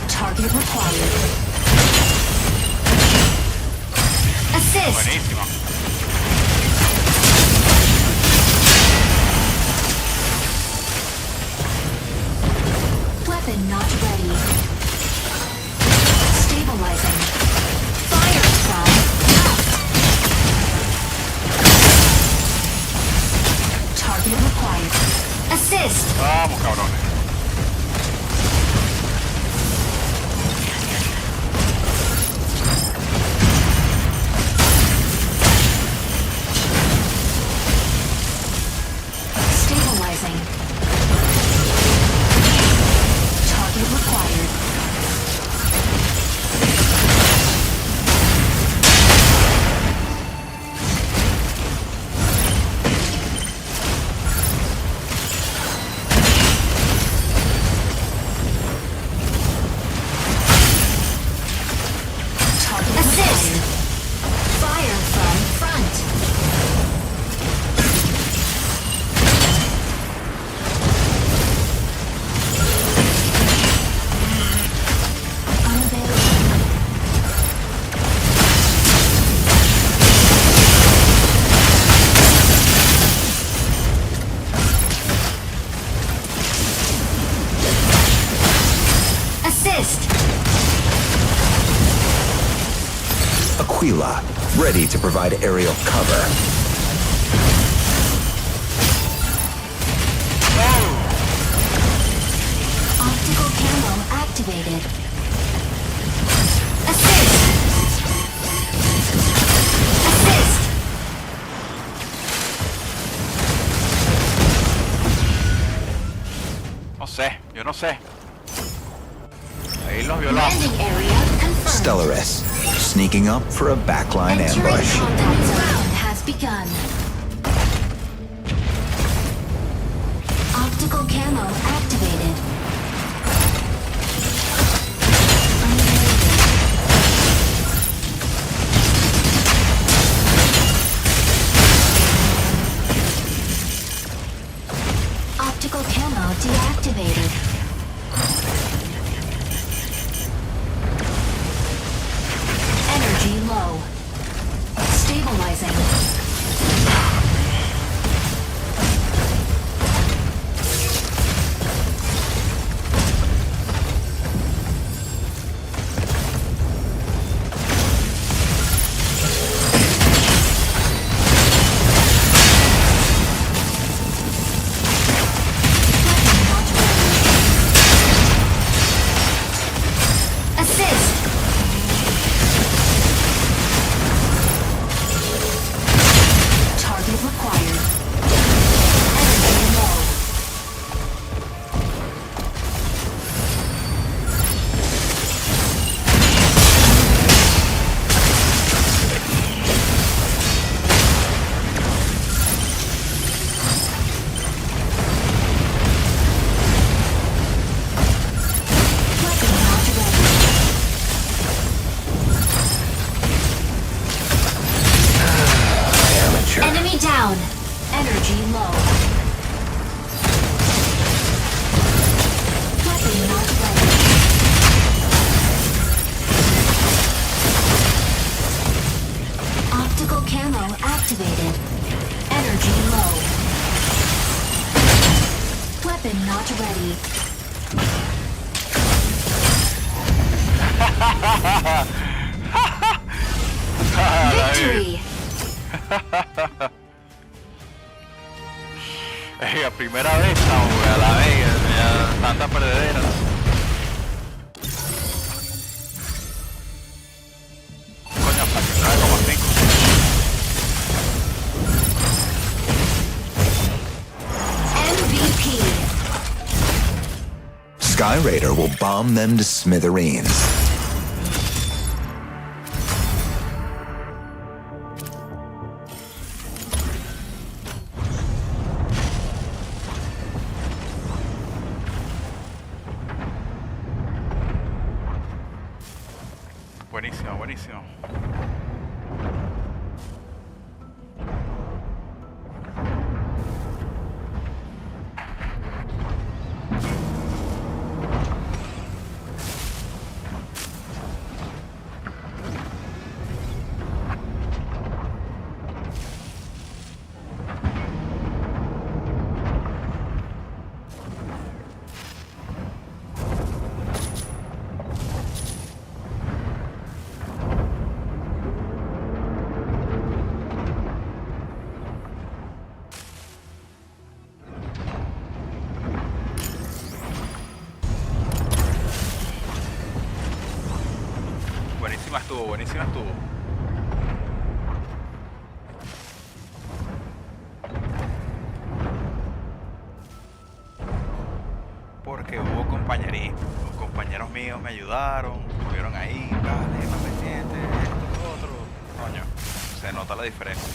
Target required. Assist. Buenísimo. Weapon not ready. Stabilizing. Fire from out. Target required. Assist. Vamos, cabrones. Stabilizing. Target required. Target assist. Fire from front. Assist. Aquila, ready to provide aerial cover. Optical camo activated. Assist. Assist. No sé, yo no sé. Ahí los violamos. Landing area confirmed. Stellaris, sneaking up for a backline Entering ambush. combat zone has begun. Optical Optical camo activated. Optical camo deactivated. Energy low. Stabilizing. Victory! La primera vez estamos, a la vez, ya tanta perdedera. Coño, hasta que 9,5. MVP. Sky Raider will bomb them to smithereens. Buenísimo, buenísimo. Buenísima estuvo. Porque hubo compañerismo, los compañeros míos me ayudaron, estuvieron ahí, dale, más pendiente, esto, lo otro. Coño, se nota la diferencia.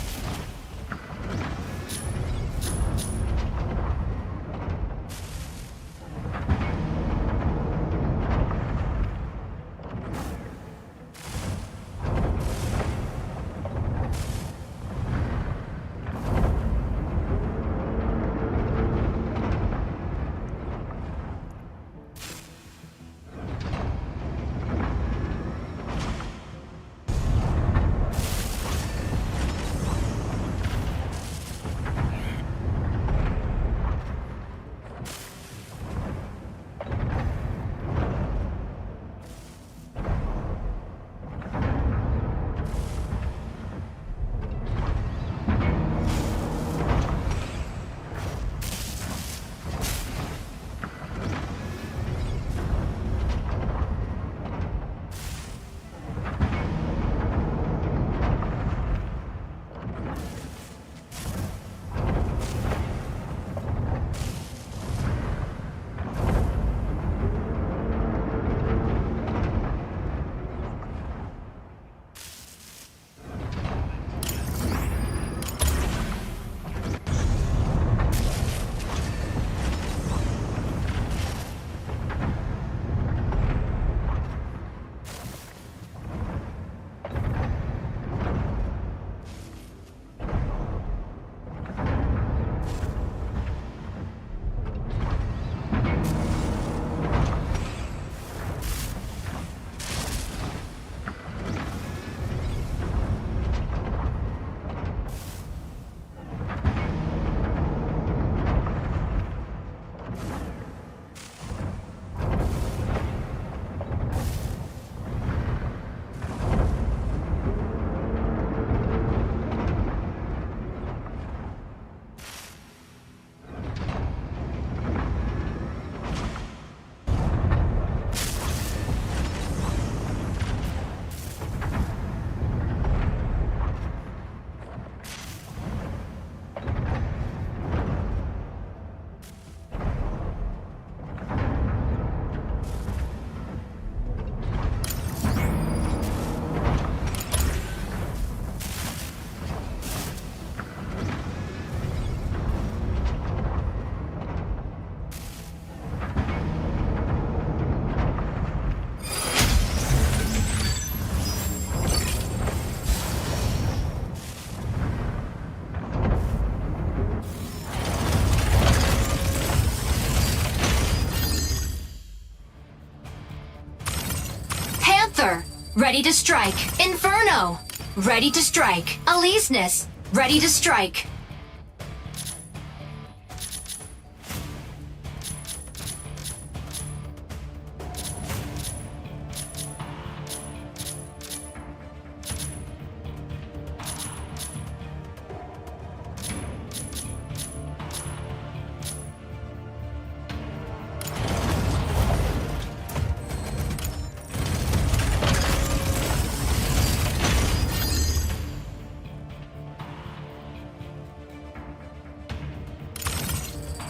ready to strike. Inferno, ready to strike. Aleseness, ready to strike.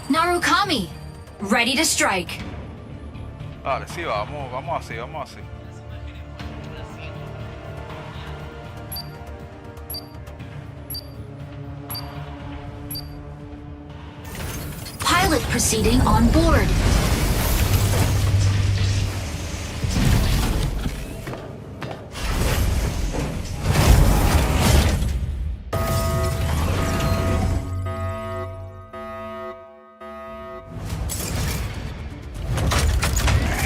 Narukami, ready to strike. Vale, sí, vamos así, vamos así. Pilot proceeding on board.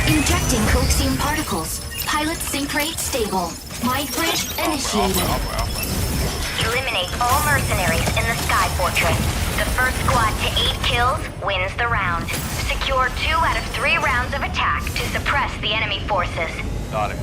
Injecting coaxium particles. Pilot sync rate stable. Might bridge initiated. Eliminate all mercenaries in the Sky Fortress. The first squad to 8 kills wins the round. Secure 2 out of 3 rounds of attack to suppress the enemy forces. Dale.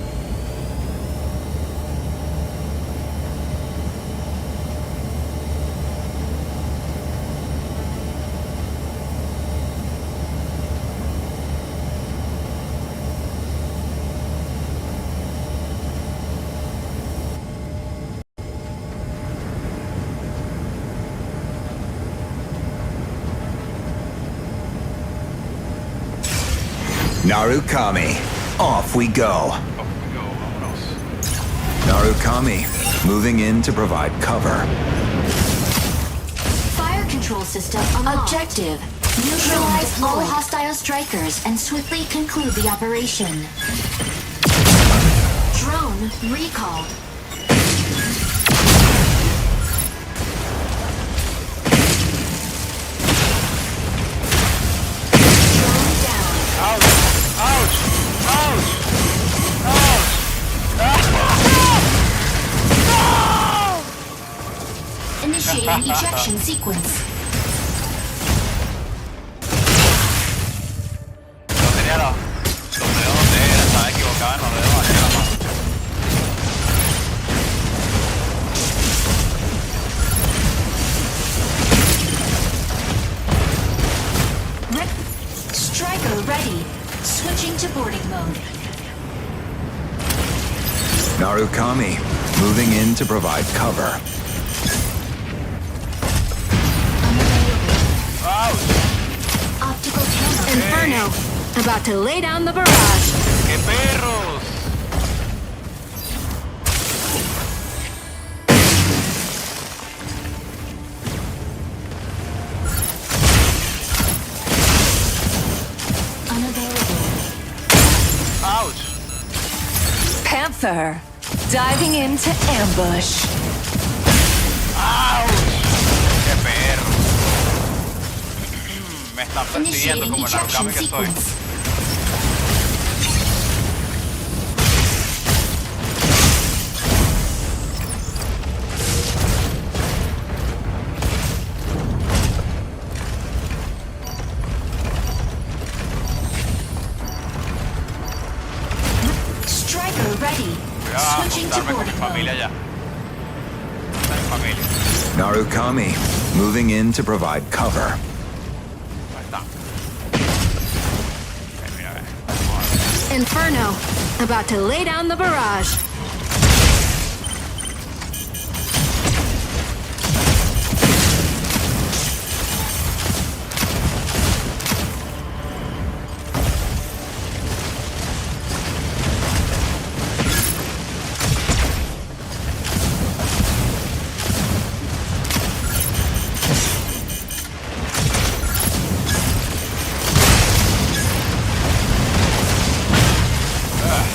Narukami, off we go. Off we go, vámonos. Narukami, moving in to provide cover. Fire control system unlocked. Objective, neutralize all hostile strikers and swiftly conclude the operation. Drone recalled. Drone down. Ouch! Ouch! Ouch! Ouch! Initiating ejection sequence. No tenía los dedos donde era, estaba equivocado en los dedos aquí la mano. Striker ready. Switching to boarding mode. Narukami, moving in to provide cover. Optical camera. Inferno, about to lay down the barrage. ¡Qué perros! Unavailable. Ouch! Panther, diving into ambush. Ouch! ¡Qué perros! Me están persiguiendo Initiating como el ejection Narukami que soy. sequence. Striker ready. Voy a Switching to juntarme con mi boarding familia mode. ya. Esta es mi familia. Narukami, moving in to provide cover. Ahí está. Mira, vamos a ver. Inferno, about to lay down the barrage.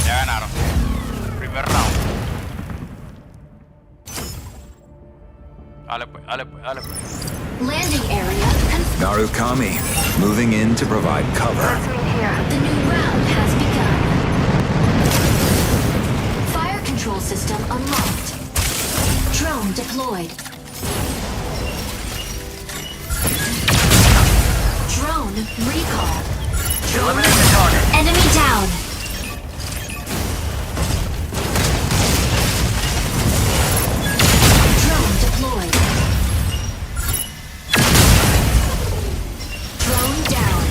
Ya ganaron. Primer round. Dale pues, dale pues, dale pues. Landing area confirmed. Narukami, moving in to provide cover. The new round has begun. Fire control system unlocked. Drone deployed. Drone recall. Eliminate the target. Enemy down. Drone deployed. Drone down.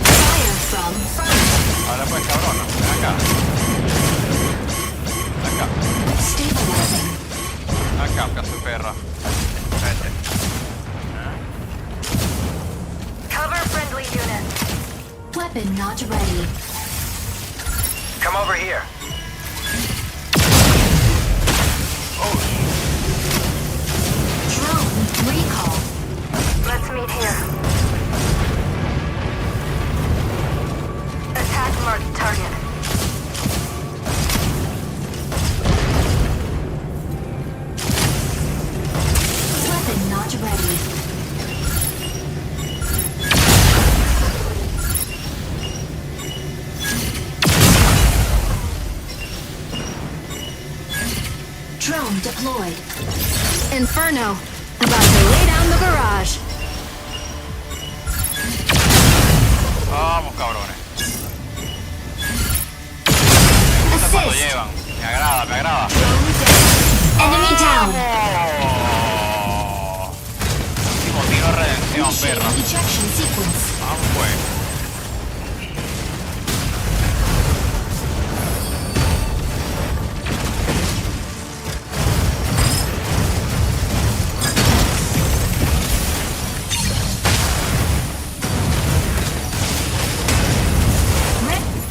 Fire from front. Ahora pues, cabrona. Ven acá. Acá. Stabilizing. Acá, caso perra. Vete. Cover friendly unit. Weapon not ready. Come over here. Drone recall. Let's meet here. Attack marked target. Weapon not ready. Drone deployed. Inferno, about to lay down the barrage. Vamos, cabrones. Me gusta cuando Assist. llevan. Me agrada, me agrada. Enemy down. Último tiro de redención, perra. Initiating ejection sequence. Vamos, pues.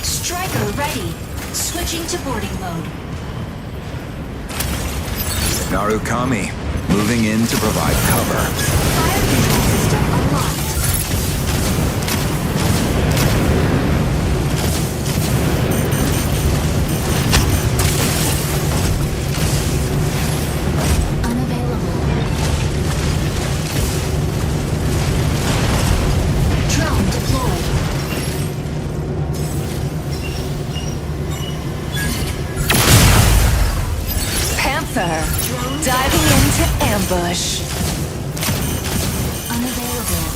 Striker ready. Switching to boarding mode. Narukami, moving in to provide cover. Fire control system unlocked. Unavailable. Drone deployed. Panther, diving into ambush. Unavailable.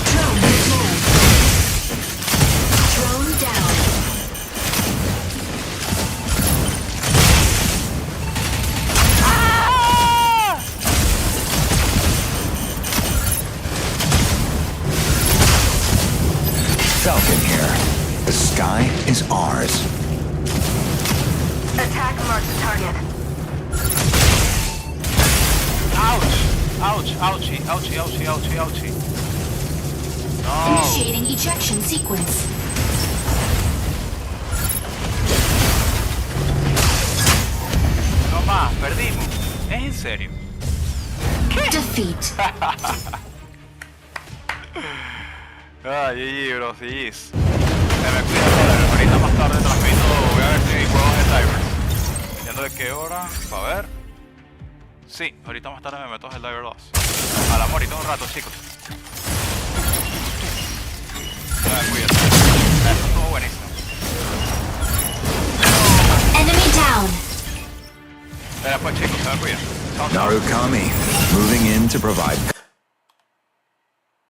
Drone deployed. Drone down. Falcon here. The sky is ours. Attack marked target. Ouch! Ouch! Ouchie! Ouchie! Ouchie! Ouchie! Ouchie! No! Initiating ejection sequence. No más, perdimos. ¿Es en serio? Defeat. Ah, GG, bro, GG's. Se me cuida, brother. Ahorita más tarde transmito, voy a ver si juegos de Divers. ¿Viendo de qué hora? Para ver. Sí, ahorita más tarde me meto en el Diver 2. Al amor, ahorita un rato, chicos. Se me cuida. Eso estuvo buenísimo. Enemy down. Espera pues, chicos, se me cuida. Chao, chao. Narukami, moving in to provide